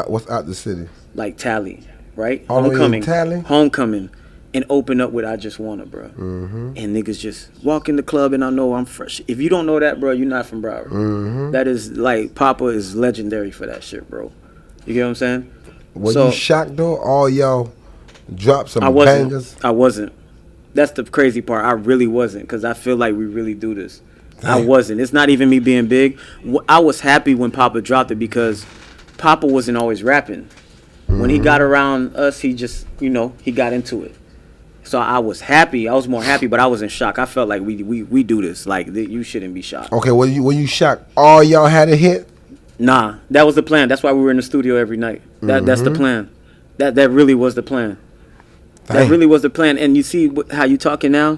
What's out the city? Like Tally, right? Homecoming. Homecoming, and open up with I Just Wanna, bro. And niggas just walk in the club and I know I'm fresh. If you don't know that, bro, you're not from Broward. That is, like, Papa is legendary for that shit, bro. You get what I'm saying? Were you shocked, though? All y'all dropped some bangers? I wasn't. That's the crazy part. I really wasn't, because I feel like we really do this. Damn. I wasn't. It's not even me being big. I was happy when Papa dropped it because Papa wasn't always rapping. When he got around us, he just, he got into it. So I was happy. I was more happy, but I was in shock. I felt like we do this. Like, you shouldn't be shocked. Okay, were you shocked all y'all had a hit? Nah, that was the plan. That's why we were in the studio every night. That's the plan. That really was the plan. Dang. That really was the plan. And you see how you talking now?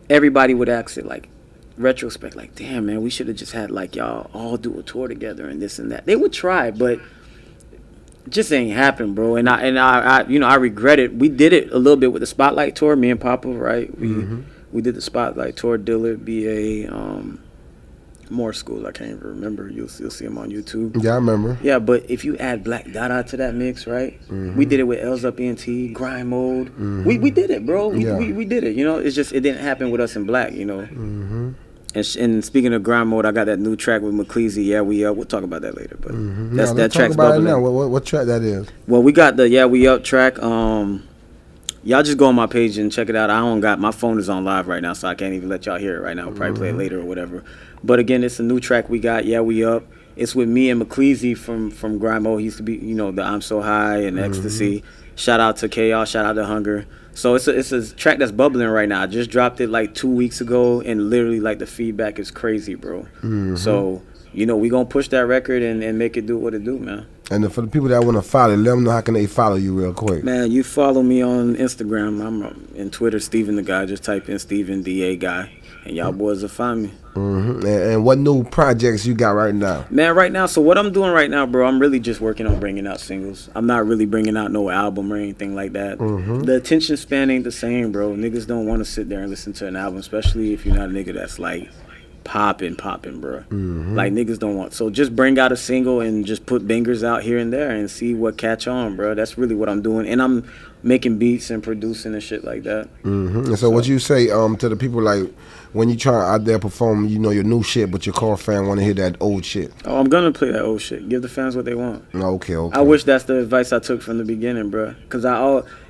Everybody would ask it, like, retrospect, like, damn, man, we should have just had, like, y'all all do a tour together and this and that. They would try, but it just ain't happen, bro. And I regret it. We did it a little bit with the Spotlight tour, me and Papa, right? We did the Spotlight tour, Dillard, BA, more schools. I can't even remember. You'll see them on YouTube. Yeah, I remember. Yeah, but if you add BlackDada to that mix, right? We did it with L's Up ENT, Grind Mode. We did it, bro. We did it. It's just it didn't happen with us in Black, And speaking of grind mode, I got that new track with McCleasy. Yeah, we up. We'll talk about that later. But that track's bubbling. Now. What track that is? Well, we got the Yeah We Up track. Y'all just go on my page and check it out. I don't got my phone is on live right now, so I can't even let y'all hear it right now. I'll probably play it later or whatever. But again, it's a new track we got. Yeah We Up. It's with me and McCleasy from grind mode. He used to be, the I'm So High and Ecstasy. Shout out to Chaos. Shout out to Hunger. So it's a track that's bubbling right now. I just dropped it like 2 weeks ago, and literally like the feedback is crazy, bro. So we gonna push that record and make it do what it do, man. And for the people that want to follow, let them know how can they follow you real quick. Man, you follow me on Instagram. I'm in Twitter, Steven the Guy. Just type in Steven DA Guy, and y'all boys will find me. And what new projects you got right now? Man, right now, so what I'm doing right now, bro, I'm really just working on bringing out singles. I'm not really bringing out no album or anything like that. The attention span ain't the same, bro. Niggas don't want to sit there and listen to an album, especially if you're not a nigga that's like popping, bro. Like niggas don't want. So just bring out a single and just put bangers out here and there and see what catch on, bro. That's really what I'm doing. And I'm making beats and producing and shit like that. And so what you say to the people, like when you try out there perform, your new shit, but your core fan want to hear that old shit? Oh, I'm gonna play that old shit. Give the fans what they want. Okay. I wish that's the advice I took from the beginning, bro. Cause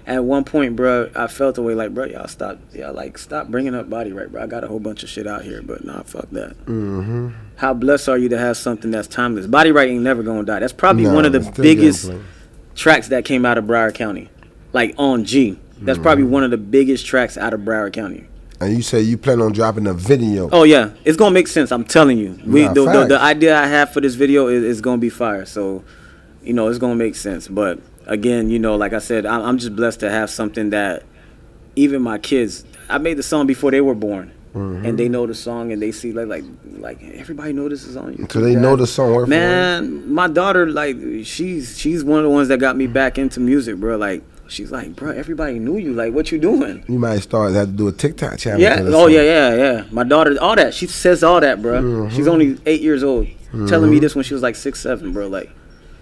at one point, bro, I felt the way like, bro, stop bringing up Body Right, bro. I got a whole bunch of shit out here, but nah, fuck that. How blessed are you to have something that's timeless? Body Right ain't never gonna die. That's probably one of the biggest tracks that came out of Broward County, like on G. That's probably one of the biggest tracks out of Broward County. And you say you plan on dropping a video. Oh yeah, it's gonna make sense. I'm telling you. The idea I have for this video is gonna be fire. So, it's gonna make sense. But again, like I said, I'm just blessed to have something that even my kids. I made the song before they were born, and they know the song and they see like everybody know this is on you. So they know the song. Man, my daughter she's one of the ones that got me back into music, bro. Like. She's like, bro, everybody knew you. Like, what you doing? You might have to do a TikTok channel. Yeah. Oh, yeah. My daughter, all that. She says all that, bro. She's only 8 years old. Telling me this when she was like 6, 7, bro. Like,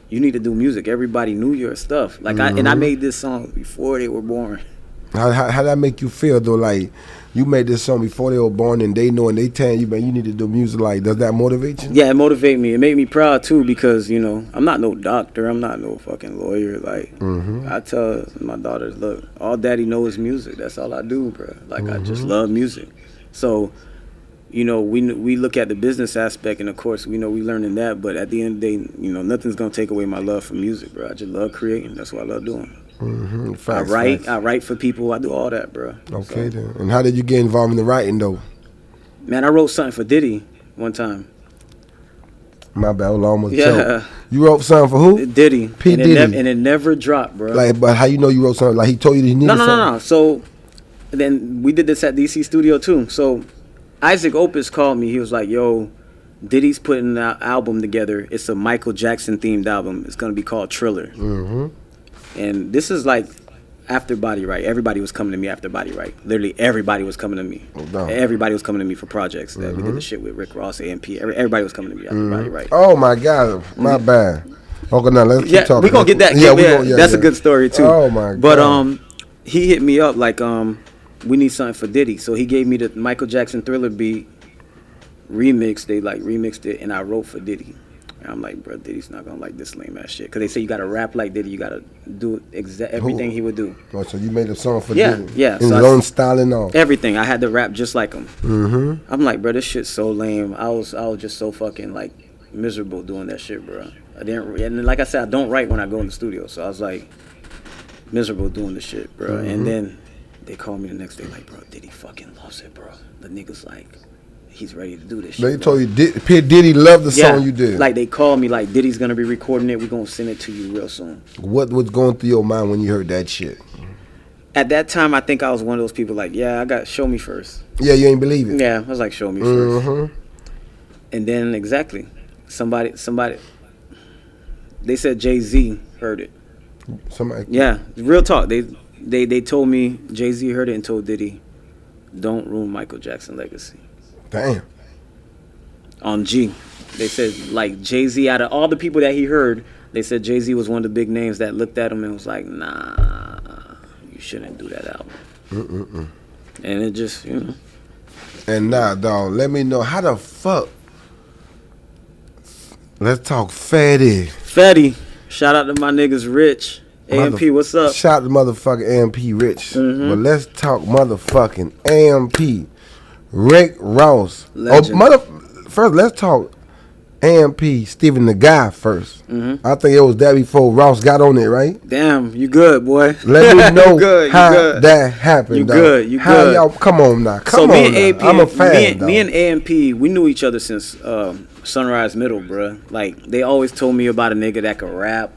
you need to do music. Everybody knew your stuff. Like, I made this song before they were born. How that make you feel, though? Like, you made this song before they were born and they know and they telling you, man, you need to do music. Like, does that motivate you? Yeah, it motivated me. It made me proud, too, because, I'm not no doctor. I'm not no fucking lawyer. Like, I tell my daughters, look, all daddy knows is music. That's all I do, bro. Like, I just love music. So, we look at the business aspect, and, of course, we learning that. But at the end of the day, nothing's going to take away my love for music, bro. I just love creating. That's what I love doing. I write for people. I do all that, bro. Okay, then. And how did you get involved in the writing, though? Man, I wrote something for Diddy one time. My bad, almost choked. You wrote something for who? Diddy. P. Diddy. And it never dropped, bro. Like, but how you know you wrote something? Like, he told you he needed something? No. So, then we did this at DC Studio, too. So, Isaac Opus called me. He was like, yo, Diddy's putting an album together. It's a Michael Jackson-themed album. It's going to be called Triller. And this is like after Body Right. Everybody was coming to me after Body Right. Literally everybody was coming to me. Everybody was coming to me for projects. That we did the shit with Rick Ross, AMP. Everybody was coming to me after Body Right. Oh my God, my bad. Okay, now let's keep talking. We're gonna get that. That's a good story too. Oh my God. But he hit me up like we need something for Diddy. So he gave me the Michael Jackson Thriller beat remix. They remixed it and I wrote for Diddy. And I'm like, bro, Diddy's not gonna like this lame ass shit. Cause they say you gotta rap like Diddy, you gotta do everything he would do. Oh, so you made a song for Diddy? Yeah. In his own style and all. Everything. I had to rap just like him. I'm like, bro, this shit's so lame. I was just so fucking like miserable doing that shit, bro. And like I said, I don't write when I go in the studio. So I was like miserable doing the shit, bro. And then they called me the next day like, bro, Diddy fucking loves it, bro. The nigga's like, he's ready to do this shit. They told you Diddy loved the song you did. Like they called me like Diddy's gonna be recording it. We're gonna send it to you real soon. What was going through your mind when you heard that shit? At that time, I think I was one of those people like, yeah, I got show me first. Yeah, you ain't believe it. Yeah, I was like, show me first. And then somebody, they said Jay-Z heard it. Somebody. Yeah, real talk. They told me Jay-Z heard it and told Diddy, don't ruin Michael Jackson legacy. Damn. On G. They said, like, Jay-Z, out of all the people that he heard, they said Jay-Z was one of the big names that looked at him and was like, nah, you shouldn't do that album. And it just, And now, dog, let me know how the fuck. Let's talk Fetty. Fetty. Shout out to my niggas Rich. AMP, what's up? Shout out to motherfucking AMP Rich. Mm-hmm. But let's talk motherfucking AMP. Rick Ross. First, let's talk AMP Stephen the Guy first. Mm-hmm. I think it was that before Ross got on it, right? Damn, you good, boy. Let me know how that happened. You dog. Good, you how good. Y'all, come on now. Come on me and now. AP, I'm a fan, me and AMP, we knew each other since Sunrise Middle, bro. Like, they always told me about a nigga that could rap.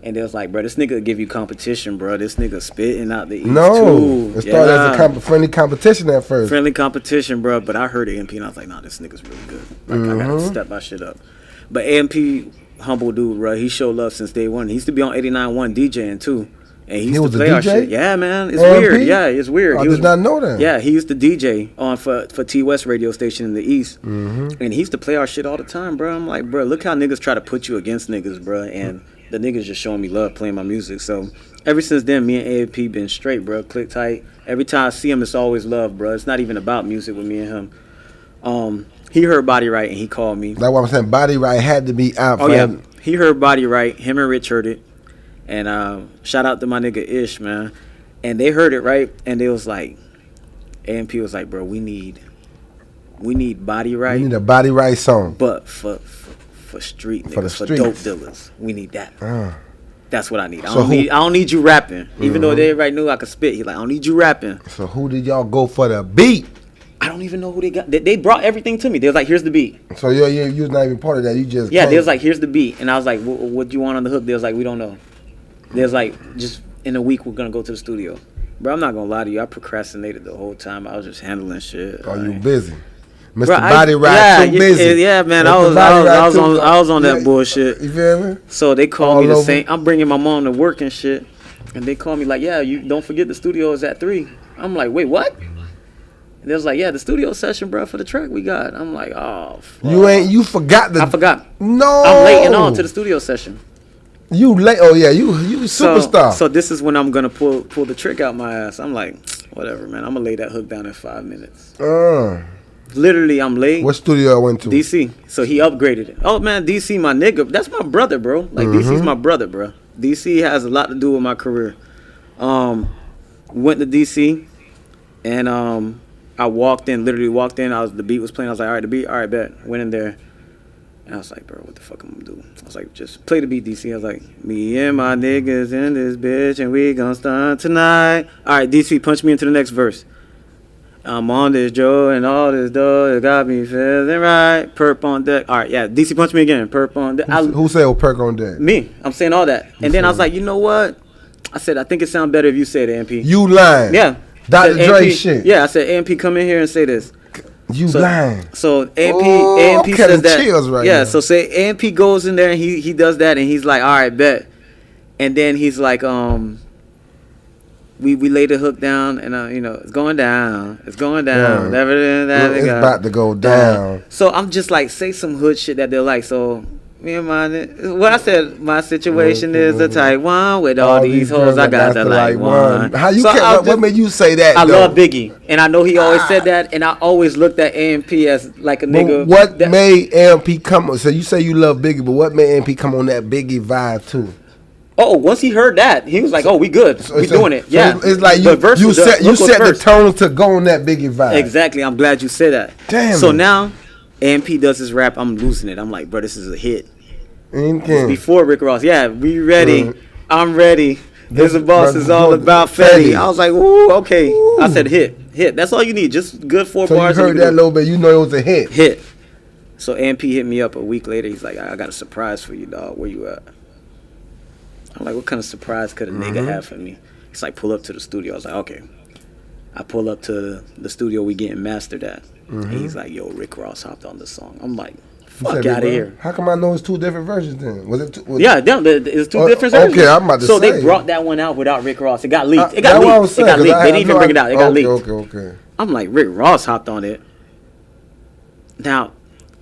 And they was like, bro, this nigga give you competition, bro. This nigga spitting out the East, too. It started as a friendly competition at first. Friendly competition, bro. But I heard AMP and I was like, nah, this nigga's really good. Like, I gotta step my shit up. But AMP, humble dude, bro. He showed love since day one. He used to be on 89.1 DJing, too. And he used to play our shit. Yeah, man. It's AMP? Weird. Yeah, it's weird. I did not know that. Yeah, he used to DJ on for T West radio station in the East. Mm-hmm. And he used to play our shit all the time, bro. I'm like, bro, look how niggas try to put you against niggas, bro. And the niggas just showing me love playing my music. So ever since then, me and AMP been straight, bro. Click tight. Every time I see him, it's always love, bro. It's not even about music with me and him. He heard Body Right and he called me. That's what I'm saying. Body Right had to be out. Oh yeah, he heard Body Right. Him and Rich heard it. And shout out to my nigga Ish, man. And they heard it, right? And they was like, AMP was like, bro, we need Body Right. We need a Body Right song. But for street niggas, for dope dealers. We need that. That's what I need. I don't need you rapping. Even though everybody knew I could spit. He like, I don't need you rapping. So who did y'all go for the beat? I don't even know who they got. They brought everything to me. They was like, here's the beat. So you was not even part of that. You just they was like, here's the beat. And I was like, what do you want on the hook? They was like, we don't know. They was like, just in a week we're gonna go to the studio. Bro, I'm not gonna lie to you. I procrastinated the whole time. I was just handling shit. Oh, you busy? Mr. Body Right, too busy. Yeah, man. I was on that bullshit. You feel me? So they called me the same. I'm bringing my mom to work and shit, and they called me like, yeah, you don't forget the studio is at 3. I'm like, wait, what? And they was like, yeah, the studio session, bro, for the track we got. I'm like, oh, fuck. You forgot I forgot. No. I'm late and on to the studio session. You late? Oh yeah, you superstar. So this is when I'm gonna pull the trick out my ass. I'm like, whatever, man. I'm gonna lay that hook down in 5 minutes. Literally, I'm late. What studio I went to? DC. So he upgraded it. Oh man, DC, my nigga. That's my brother, bro. Like DC's my brother, bro. DC has a lot to do with my career. Went to DC, and I literally walked in. The beat was playing. I was like, all right, the beat, all right, bet. Went in there. And I was like, bro, what the fuck I'm gonna do? I was like, just play the beat, DC. I was like, me and my niggas in this bitch, and we gonna start tonight. All right, DC, punch me into the next verse. I'm on this Joe and all this dough. It got me feeling right. Perp on deck. All right, yeah, DC, punch me again. Perp on deck. Who said perp on deck? Me. I'm saying all that. And then I was like, you know what? I said, I think it sounds better if you say it, AMP. You lying. Yeah. Dr. Dre shit. Yeah, I said, AMP, come in here and say this. You lying. So AMP says that. Chills right yeah, now. so say AMP goes in there and he does that and he's like, all right, bet. And then he's like, we lay the hook down and it's going down. It's going down. Yeah. It's about to go down. So I'm just like, say some hood shit that they're like, so me and I said, my situation is a tight one with all these hoes. I got the like one. How you what made you say that? I love Biggie, and I know he always said that, and I always looked at AMP as like a nigga. What made AMP come? So you say you love Biggie, but what made AMP come on that Biggie vibe too? Oh, once he heard that, he was like, "Oh, we good, we doing it." Yeah, it's like you set the tone to go on that Biggie vibe. Exactly. I'm glad you said that. Damn. So now, AMP does his rap. I'm losing it. I'm like, bro, this is a hit. Before Rick Ross, yeah, we ready. I'm ready. This boss is all about Fetty. I was like, ooh, okay. Ooh. I said hit. That's all you need. Just good 4 bars. So you heard that a little bit. You know it was a hit. Hit. So AMP hit me up a week later. He's like, I got a surprise for you, dog. Where you at? I'm like, what kind of surprise could a nigga have for me? He's like, pull up to the studio. I was like, okay. I pull up to the studio we getting mastered at. And he's like, yo, Rick Ross hopped on the song. I'm like, fuck out of here. How come I know it's 2 different versions then? Was it it's 2 different versions. Okay, I'm about to say. So they brought that one out without Rick Ross. It got leaked. It got leaked. They didn't even bring it out. It got leaked. Okay. I'm like, Rick Ross hopped on it. Now,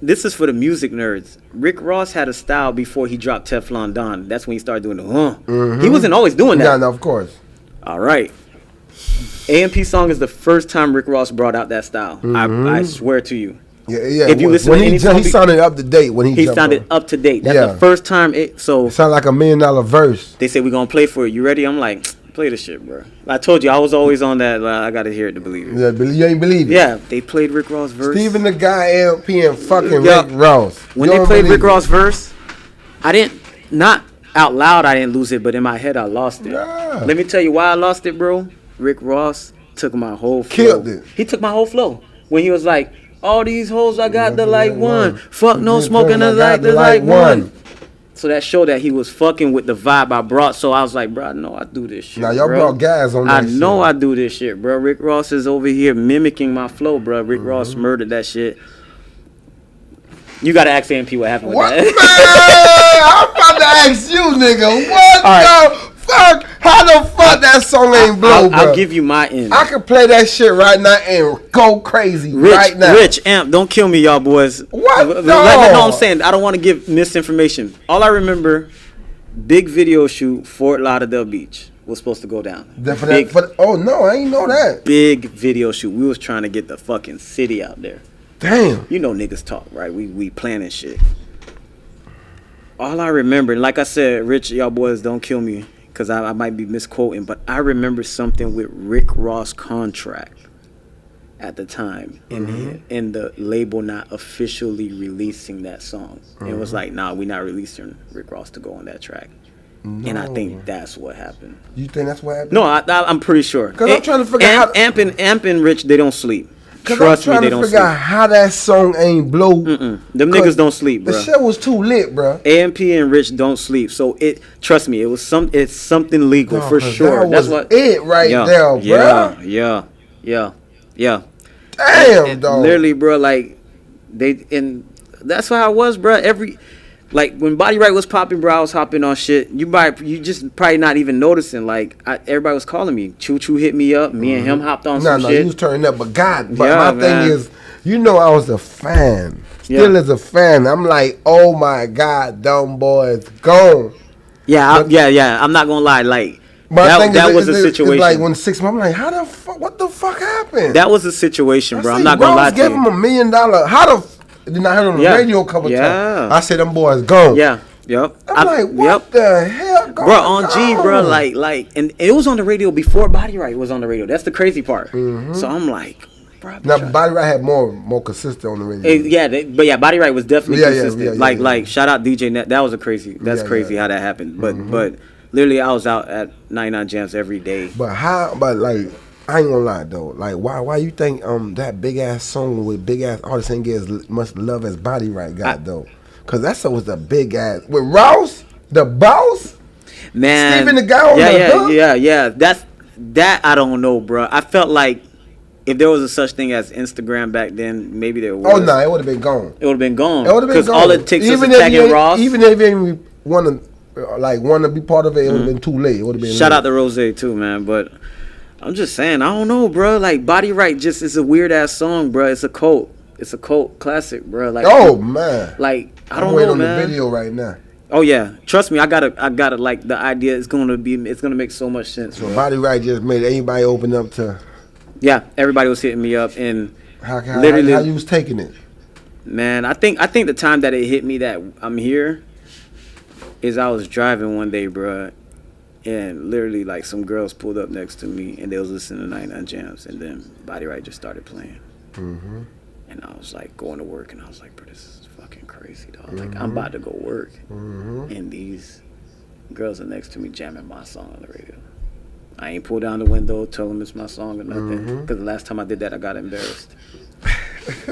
this is for the music nerds. Rick Ross had a style before he dropped Teflon Don. That's when he started doing the He wasn't always doing that. No, of course. All right. A&P song is the first time Rick Ross brought out that style. I swear to you. Yeah. If you listen when to any song, he sounded up to date when he sounded up to date. That's the first time it sounded like $1 million verse. They said we're gonna play for it. You ready? I'm like, play the shit, bro. I told you I was always on that. I gotta hear it to believe it. Yeah, but you ain't believe it. Yeah, they played Rick Ross verse. Steven the guy, A&P, and fucking Rick Ross. When they played Rick Ross verse, I didn't not out loud. I didn't lose it, but in my head I lost it. Yeah. Let me tell you why I lost it, bro. Rick Ross took my whole flow. Killed it. He took my whole flow when he was like, all these hoes I got the like one. Fuck no smoking the like one. So that showed that he was fucking with the vibe I brought. So I was like, bro, I know I do this shit. Now y'all brought gas on that shit. I know I do this shit, bro. Rick Ross is over here mimicking my flow, bro. Rick Ross murdered that shit. You gotta ask AMP what happened with that. Man, I'm about to ask you, nigga. What the fuck? How the fuck that song ain't blow, bro? I'll give you my end. I can play that shit right now and go crazy right now. Rich, Amp, don't kill me, y'all boys. What? No, I'm saying I don't want to give misinformation. All I remember, big video shoot, Fort Lauderdale Beach was supposed to go down. Oh no, I ain't know that. Big video shoot. We was trying to get the fucking city out there. Damn. You know niggas talk, right? We planning shit. All I remember, like I said, Rich, y'all boys don't kill me because I might be misquoting, but I remember something with Rick Ross contract at the time in the label not officially releasing that song. It was like, nah, we not releasing Rick Ross to go on that track. No. And I think that's what happened. You think that's what happened? No, I'm pretty sure. Because I'm trying to figure out Amp and Rich, they don't sleep. Trust me, they don't sleep. I'm trying to figure out how that song ain't blow. Them niggas don't sleep, bro. The shit was too lit, bro. AMP and Rich don't sleep, so trust me, it's something legal for sure. That's what it right there, bro. Yeah. Damn, dog. Literally, bro, like that's how I was, bro. Like when Body Right was popping, bro, I was hopping on shit. You just probably not even noticing. Like everybody was calling me. Choo Choo hit me up. Me and him hopped on some shit. No, he was turning up. But my thing is, you know, I was a fan. Still as a fan. I'm like, oh my God, dumb boys gone. Yeah. I'm not gonna lie. Like that was a situation. It's like when 6 months, I'm like, how the fuck? What the fuck happened? That was a situation, bro. I'm not gonna lie to you. Gave him $1 million. How the? Then I heard on the radio a couple times. I said them boys gone. Yeah. Yep. I'm like, what the hell, bro? On G, bro, like, and it was on the radio before Body Right was on the radio. That's the crazy part. So I'm like, bro. Now Body Right had more consistent on the radio. But Body Right was definitely consistent. Like, shout out DJ Net. That was crazy how that happened. But literally, I was out at 99 Jams every day. But like. I ain't gonna lie though. Like, why you think that big ass song with big ass artists ain't get as much love as Body Right got though? Cause that song was a big ass with Ross, the boss, man. Steven the guy on the hook. Yeah. That I don't know, bro. I felt like if there was a such thing as Instagram back then, maybe there was. Oh no, it would have been gone. It would have been gone. It would have been gone. All it takes is tagging Ross. Even if you want to be part of it, it would have been too late. It would have been. Shout out to Rose too, man. But I'm just saying, I don't know, bro. Like Body Right just is a weird ass song, bro. It's a cult. It's a cult classic, bro. Like, oh man. Like I don't know, man. I'm waiting on the video right now. Oh yeah, trust me. I gotta like the idea. It's gonna make so much sense. So bro. Body Right just made anybody open up to. Yeah, everybody was hitting me up and how you was taking it. Man, I think the time that it hit me that I'm here is I was driving one day, bro. And literally, like, some girls pulled up next to me, and they was listening to 99 Jams, and then Body Right just started playing. And I was, like, going to work, and I was like, bro, this is fucking crazy, dog. Like, I'm about to go work, and these girls are next to me jamming my song on the radio. I ain't pulled down the window, tell them it's my song or nothing, because the last time I did that, I got embarrassed.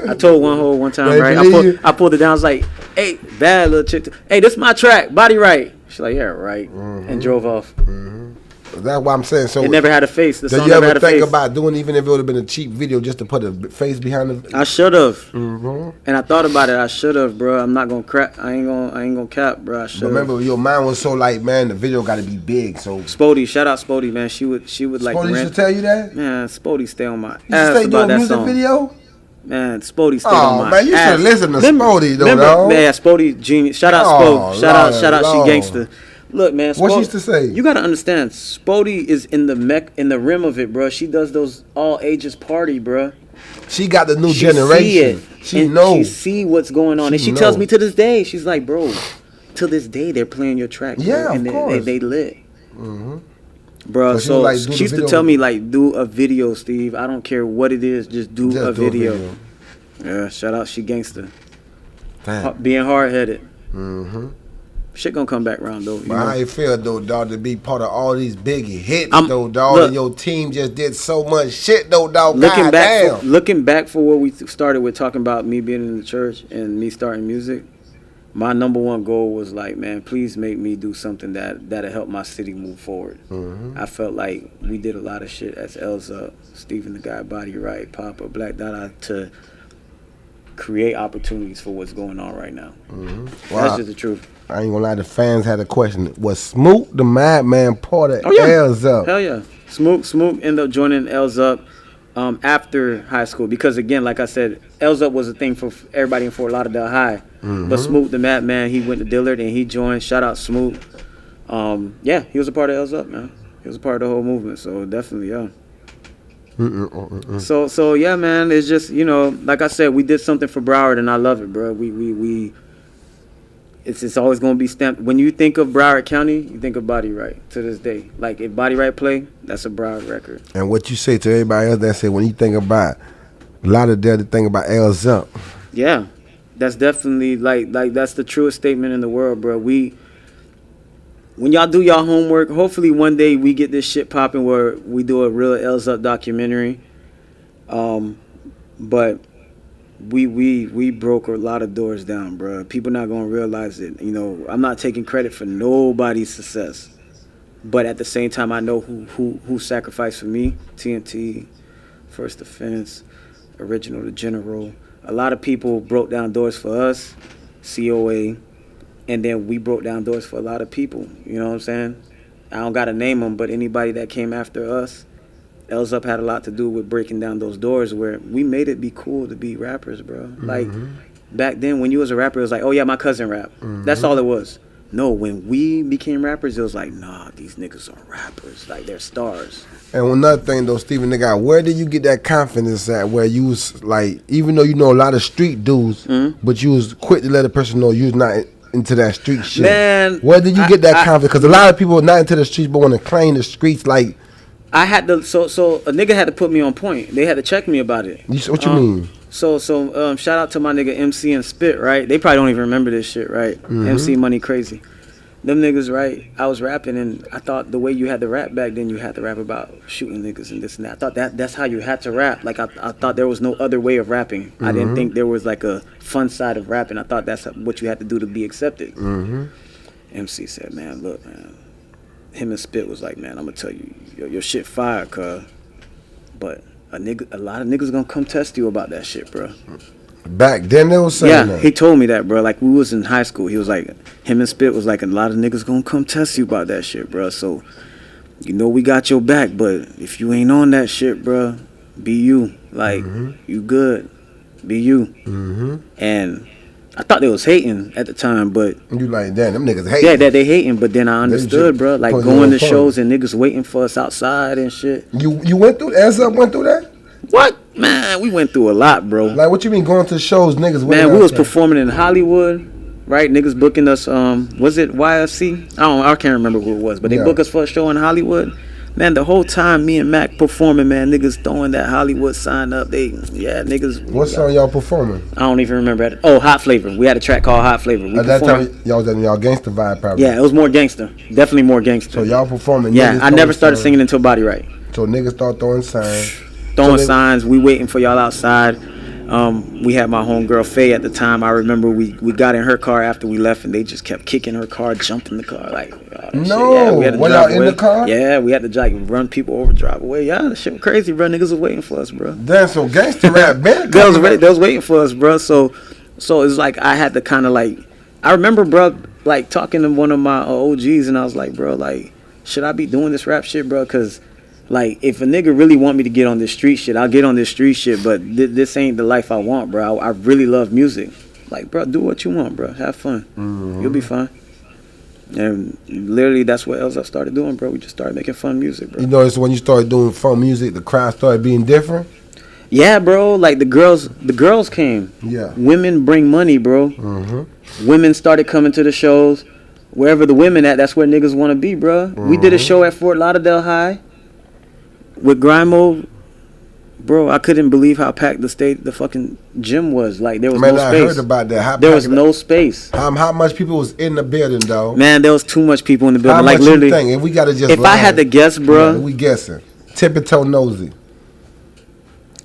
I told one hoe one time, right? I pulled it down. I was like, "Hey, bad little chick. Hey, this my track, Body Right." She's like, "Yeah, right," and drove off. That's why I'm saying. So it never had a face. The song never had a face. Did you ever think about doing, even if it would have been a cheap video, just to put a face behind the? I should have. And I thought about it. I should have, bro. I'm not gonna crap. I ain't gonna cap, bro. I should. Remember, your mind was so like, man, the video got to be big. So Spody, shout out Spody, man. She would like. Spody used to tell you that? Man, Spody stay on my you ass about that music song. Video? Man, Spody stayed on my ass. Man, you should listen to Spody, though. Man, Spody genius. Shout out Spody. Shout out, she gangster. Look, man. What she used to say? You gotta understand, Spody is in the rim of it, bro. She does those all ages party, bro. She got the new generation. She knows. She see what's going on, and she tells me to this day, she's like, bro, to this day they're playing your track, bro, yeah, and of course. they lit. Bro, so like, she used to tell me, like, do a video, Steve. I don't care what it is, just do a video. Yeah, shout out, she gangster. Damn. Being hard-headed. Shit gonna come back around, though. But how you feel, though, dog, to be part of all these big hits, though, dog, look, and your team just did so much shit, though, dog. Looking back for what we started with, talking about me being in the church and me starting music, my number one goal was like, man, please make me do something that'll help my city move forward. I felt like we did a lot of shit as L's Up, Stephen the Guy, Body Right, Papa, BlackDada, to create opportunities for what's going on right now. That's just the truth. I ain't gonna lie, the fans had a question. Was Smook the Madman part of L's Up? Hell yeah. Smook ended up joining L's Up after high school, because again, like I said, L's Up was a thing for everybody in Fort Lauderdale High. But Smook the Madman, he went to Dillard and he joined. Shout out Smook. Yeah, he was a part of L's Up, man. He was a part of the whole movement, so definitely, yeah. So yeah, man, it's just, you know, like I said, we did something for Broward and I love it, bro. It's always gonna be stamped. When you think of Broward County, you think of Body Right to this day. Like, if Body Right play, that's a Broward record. And what you say to everybody else that say, when you think about Lauderdale, to think about L's Up. Yeah, that's definitely like that's the truest statement in the world, bro. When y'all do y'all homework, hopefully one day we get this shit popping where we do a real L's Up documentary. But we broke a lot of doors down, bro. People not gonna realize it. You know, I'm not taking credit for nobody's success, but at the same time, I know who sacrificed for me. TNT, First Offense, Original to General. A lot of people broke down doors for us, COA, and then we broke down doors for a lot of people. You know what I'm saying? I don't gotta name them, but anybody that came after us, L's Up had a lot to do with breaking down those doors where we made it be cool to be rappers, bro. Like, back then when you was a rapper, it was like, oh yeah, my cousin rap. That's all it was. No, when we became rappers, it was like, nah, these niggas are rappers. Like, they're stars. And another thing, though, Stephen, nigga, where did you get that confidence at where you was, like, even though you know a lot of street dudes, but you was quick to let a person know you was not into that street shit? Man, where did you get that confidence? Because a lot of people are not into the streets but want to claim the streets, like, I had to, so a nigga had to put me on point. They had to check me about it. What you mean? So shout out to my nigga MC and Spit, right? They probably don't even remember this shit, right? MC Money Crazy. Them niggas, right? I was rapping and I thought the way you had to rap back then, you had to rap about shooting niggas and this and that. I thought that's how you had to rap. Like, I thought there was no other way of rapping. I didn't think there was like a fun side of rapping. I thought that's what you had to do to be accepted. MC said, man, look, man. Him and Spit was like, man, I'm gonna tell you, your shit fire, cuz. But a lot of niggas gonna come test you about that shit, bro. Back then they was saying that. Yeah, he told me that, bro. Like, we was in high school. He was like, him and Spit was like, a lot of niggas gonna come test you about that shit, bro. So, you know we got your back, but if you ain't on that shit, bro, be you. Like, you good. Be you. And I thought they was hating at the time, but you like, damn, them niggas hating. Yeah, that they hating, but then I understood, bro. Like, going to shows and niggas waiting for us outside and shit. You went through L's Up went through that? What? Man, we went through a lot, bro. Like, what you mean going to shows, niggas waiting? Man, we was performing in Hollywood, right? Niggas booking us, was it YFC? I can't remember who it was, but they booked us for a show in Hollywood. Man, the whole time me and Mac performing, man, niggas throwing that Hollywood sign up. Niggas. What song y'all performing? I don't even remember. Oh, Hot Flavor. We had a track called Hot Flavor. At that time, y'all was in y'all gangster vibe, probably. Yeah, it was more gangster. Definitely more gangster. So y'all performing. Yeah, I never started singing until Body Right. So niggas start throwing signs. Signs. We waiting for y'all outside. We had my homegirl Faye at the time. I remember we got in her car after we left, and they just kept kicking her car, jumping the car, like, no. Yeah, we had to drive away. In the car? Yeah, we had to like run people over, drive away. Yeah, the shit was crazy, bro. Niggas was waiting for us, bro. Damn, so gangster rap, man. They was waiting for us, bro. So it's like I had to kind of like, I remember, bro, like talking to one of my OGs, and I was like, bro, like, should I be doing this rap shit, bro? Because like, if a nigga really want me to get on this street shit, I'll get on this street shit, but this ain't the life I want, bro. I really love music. Like, bro, do what you want, bro. Have fun. You'll be fine. And literally, that's what else I started doing, bro. We just started making fun music, bro. You notice when you started doing fun music, the crowd started being different? Yeah, bro. Like the girls came. Yeah. Women bring money, bro. Mm-hmm. Women started coming to the shows. Wherever the women at, that's where niggas want to be, bro. Mm-hmm. We did a show at Fort Lauderdale High with Grimo. Bro, I couldn't believe how packed the fucking gym was. Like, there was no space. I heard about that. There was no space. How much people was in the building, though? Man, there was too much people in the building. How like, much literally, you think? If we gotta just if I had to guess, bro. Yeah, we guessing. Tippie-toe nosy.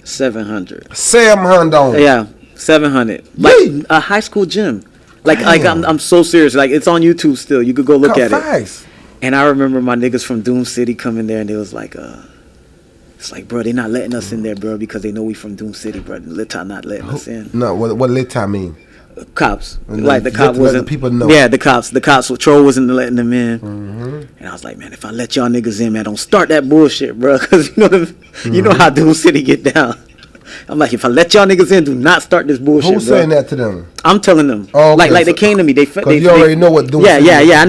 700. 700. Yeah, 700. Like, a high school gym. Like I'm so serious. Like, it's on YouTube still. You could go look at it. And I remember my niggas from Doom City coming there, and they was like, it's like, bro, they not letting us in there, bro, because they know we from Doom City, bro. Lita not letting us in. No, what Lita mean? Cops. Like, the cop wasn't. The people know. Yeah, the cops. The cops. Troll wasn't letting them in. Mm-hmm. And I was like, man, if I let y'all niggas in, man, don't start that bullshit, bro, because you know how Doom City get down. I'm like, if I let y'all niggas in, do not start this bullshit. Who's saying that to them? I'm telling them. Oh, okay. Like they came to me. They you already know what Doom City is. Yeah. I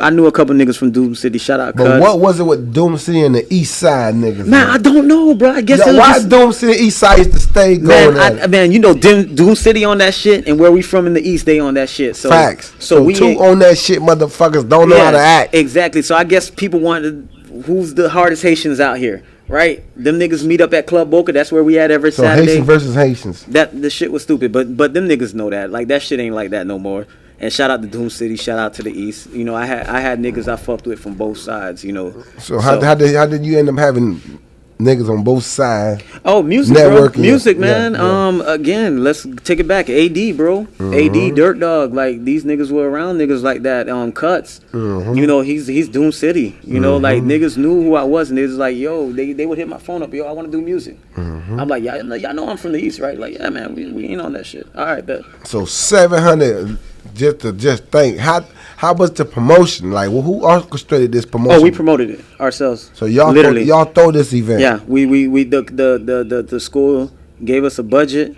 knew a couple niggas from Doom City. Shout out. But what was it with Doom City and the East Side niggas? Man, I don't know, bro. I guess why Doom City East Side used to stay going? Man, you know, Doom City on that shit, and where we from in the East, they on that shit. So facts. So we two on that shit, motherfuckers don't know how to act. Exactly. So I guess people wanted who's the hardest Haitians out here. Right, them niggas meet up at Club Boca. That's where we at every Saturday. Haitians versus Haitians. That the shit was stupid, but them niggas know that. Like, that shit ain't like that no more. And shout out to Doom City. Shout out to the East. You know, I had niggas I fucked with from both sides. You know. So how did you end up having niggas on both sides? Oh, music, bro. Music, man. Yeah. Again, let's take it back. AD, bro. Mm-hmm. AD, Dirt Dog. Like, these niggas were around niggas like that. Cuts. Mm-hmm. You know, he's Doom City. You know, like, niggas knew who I was, and they was like, yo, they would hit my phone up. Yo, I want to do music. Mm-hmm. I'm like, y'all know I'm from the East, right? Like, yeah, man, we ain't on that shit. All right, bet. So 700. Just think, how was the promotion? Like, well, who orchestrated this promotion? Oh, we promoted it ourselves. So y'all throw this event. Yeah, the school gave us a budget,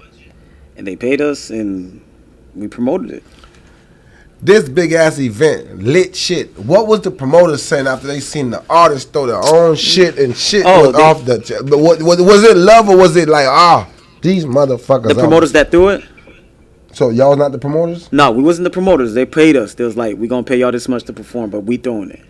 and they paid us, and we promoted it. This big ass event, lit shit. What was the promoters saying after they seen the artists throw their own shit and shit off the? Was it love or was it like these motherfuckers? The promoters that threw it. So y'all not the promoters? No, we wasn't the promoters. They paid us. They was like, we gonna pay y'all this much to perform, but we throwing it.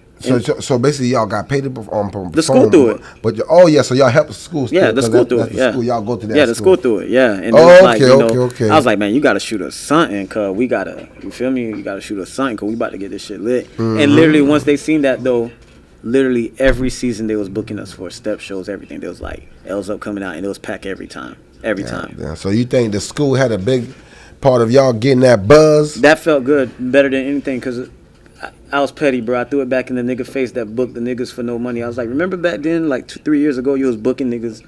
So basically y'all got paid to perform. The school do it. But so y'all help the school. Yeah, the school do it. Yeah, school, y'all go to that. Yeah, the school do it. Yeah. And okay. I was like, man, you gotta shoot us something, cause we gotta. You feel me? You gotta shoot us something, cause we about to get this shit lit. Mm-hmm. And literally, once they seen that though, literally every season they was booking us for step shows, everything. They was like, L's Up coming out, and it was packed every time. Yeah. So you think the school had a big part of y'all getting that buzz? That felt good, better than anything, cause I was petty, bro. I threw it back in the nigga face that booked the niggas for no money. I was like, remember back then, like 2-3 years ago, you was booking niggas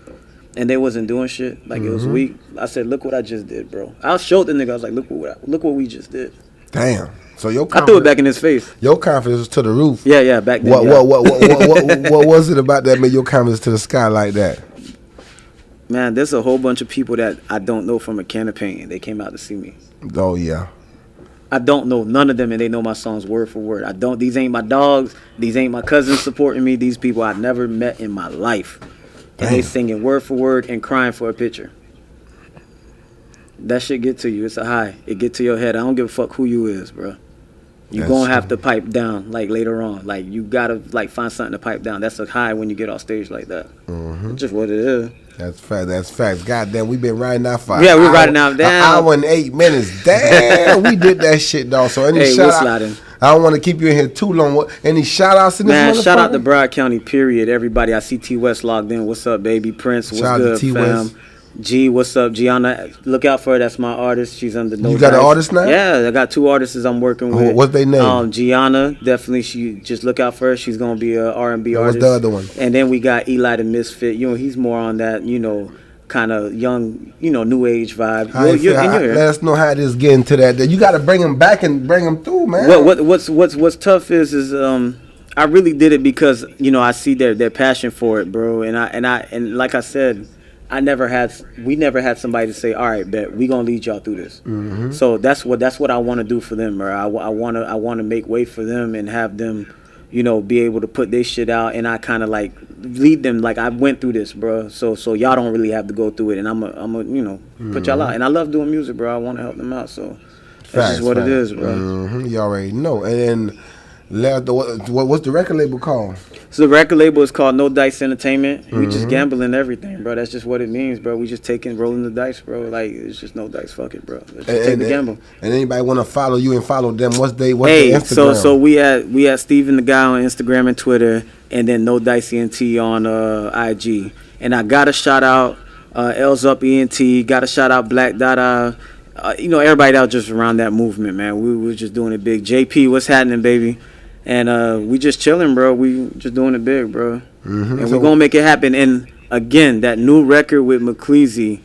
and they wasn't doing shit. Like, it was weak. I said, look what I just did, bro. I showed the nigga. I was like, look what we just did. Damn. So I threw it back in his face. Your confidence was to the roof. Yeah, back then. What was it about that made your confidence to the sky like that? Man, there's a whole bunch of people that I don't know from a can of paint. They came out to see me. Oh, yeah. I don't know none of them, and they know my songs word for word. These ain't my dogs. These ain't my cousins supporting me. These people I never met in my life. And they singing word for word and crying for a picture. That shit get to you. It's a high. It get to your head. I don't give a fuck who you is, bro. You gonna have to pipe down, like, later on. Like, you gotta, like, find something to pipe down. That's a high when you get off stage like that. Mm-hmm. It's just what it is. That's facts. Goddamn, we been riding out for we're riding out down. An hour and 8 minutes. Damn, we did that shit, dog. So any shout out, I don't want to keep you in here too long. Any shout outs in this motherfucker? Man, shout out to Broward County, period. Everybody, I see T West logged in. What's up, baby? Prince, what's good, fam? West. G, what's up? Gianna, look out for her. That's my artist. She's under no. You got an artist now? Yeah, I got 2 artists I'm working with. What's their name? Gianna, definitely. She just look out for her. She's gonna be a R&B artist. What's the other one? And then we got Eli the Misfit. You know, he's more on that, kind of young, new age vibe. Let us know how this getting to that. You got to bring him back and bring him through, man. What's tough is I really did it because I see their passion for it, bro. And like I said, we never had somebody to say, all right, bet we gonna lead y'all through this. Mm-hmm. So that's what I want to do for them, bro. I want to make way for them and have them, you know, be able to put their shit out, and I kind of like lead them like I went through this, bro. So y'all don't really have to go through it, and I'm a you know, put y'all out. And I love doing music, bro. I want to help them out, so that's just what it is, bro. Mm-hmm. You already know. And then what's the record label called? So the record label is called No Dice Entertainment. We just gambling everything, bro. That's just what it means, bro. We just rolling the dice, bro. Like, it's just no dice. Fuck it, bro. Let's just take the gamble. And anybody want to follow you and follow them? What's their Instagram? So we had Steven the Guy on Instagram and Twitter, and then No Dice ENT on IG. And I gotta shout out L's Up ENT. Gotta shout out BlackDada. You know, everybody out just around that movement, man. We were just doing it big. JP, what's happening, baby? And we just chilling, bro. We just doing it big, bro. Mm-hmm. And we're gonna make it happen. And again, that new record with McCleasy,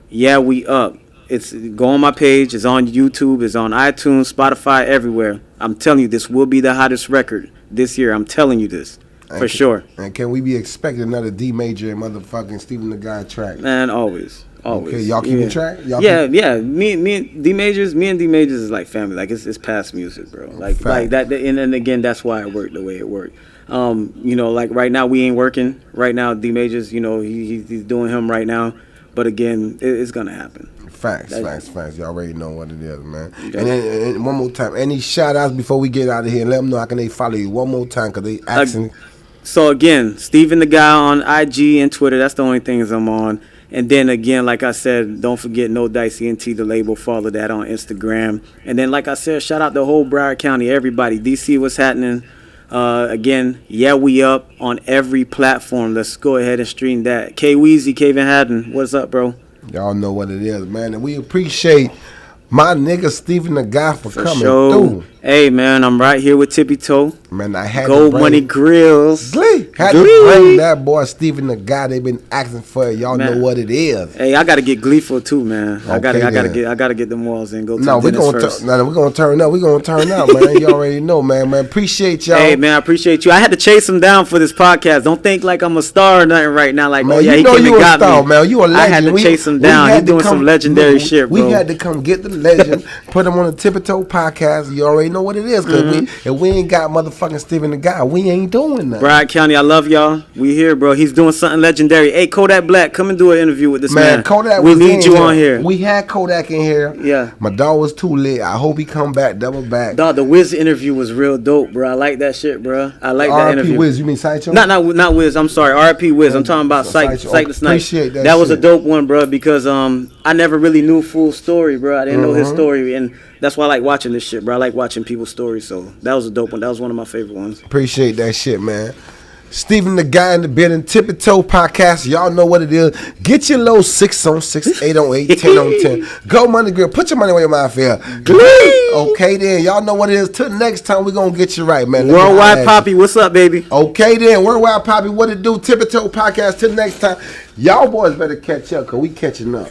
Yeah We Up. It's go on my page. It's on YouTube. It's on iTunes, Spotify, everywhere. I'm telling you, this will be the hottest record this year. I'm telling you this for sure. And can we be expecting another D Major and motherfucking Steven the Guy track? Man, always. Okay, y'all keeping track? Yeah. Me and D Majors is like family. Like it's past music, bro. Like that. And again, that's why it worked the way it worked. You know, like right now we ain't working. Right now, D Majors, you know, he's doing him right now. But again, it's gonna happen. Facts. You already know what it is, man. Okay. And one more time, any shout outs before we get out of here? Let them know how can they follow you one more time because they asking. So again, Steven the Guy on IG and Twitter. That's the only things I'm on. And then again, like I said, don't forget No Dice ENT, the label. Follow that on Instagram. And then, like I said, shout out the whole Broward County, everybody. DC, what's happening? Again, Yeah We Up on every platform. Let's go ahead and stream that. K Weezy, Kevin Haddon, what's up, bro? Y'all know what it is, man. And we appreciate my nigga Steven the Guy for coming through. Hey, man, I'm right here with Tippie Toe. Man, I had Gold Money Grills. Had to bring that boy Steven the Guy. They been asking for it. Y'all know what it is. Hey, I gotta get Gleeful too, man. Okay, I gotta get them walls and go to the dentist first. We're gonna turn up. We're gonna turn up, man. You already know, man. Appreciate y'all. Hey, man, I appreciate you. I had to chase him down for this podcast. Don't think like I'm a star or nothing right now. Like, man, he came and got me. Man, you a legend. I had to chase him down. He's doing some legendary shit, bro. We had to come get the legend, put him on the Tippie Toe podcast. You already know what it is, cause if we ain't got motherfucking Steven the Guy, we ain't doing nothing. Broward County, I love y'all. We here, bro. He's doing something legendary. Hey, Kodak Black, come and do an interview with this man. Kodak, we need you on here. We had Kodak in here. Yeah. My dog was too lit. I hope he come back, double back. Dog, the Wiz interview was real dope, bro. I like that shit, bro. I like that interview. R.I.P. Wiz, you mean Sideshow? Not Wiz. I'm sorry, R.I.P. Wiz. I'm talking about Sight the Snipe. Appreciate that. That was a dope one, bro, because I never really knew full story, bro. I didn't know his story, and that's why I like watching this shit, bro. I like watching people's stories, so that was a dope one. That was one of my favorite ones. Appreciate that shit, man. Steven the Guy in the building, Tippie Toe podcast. Y'all know what it is. Get your low 6 on 6, 8 on 8, 10 on 10. Go Money Grill. Put your money where your mouth is. Okay then. Y'all know what it is. Till next time, we gonna get you right, man. Worldwide Poppy, what's up, baby? Okay then. Worldwide Poppy, what it do? Tippie Toe podcast. Till next time. Y'all boys better catch up, cause we catching up.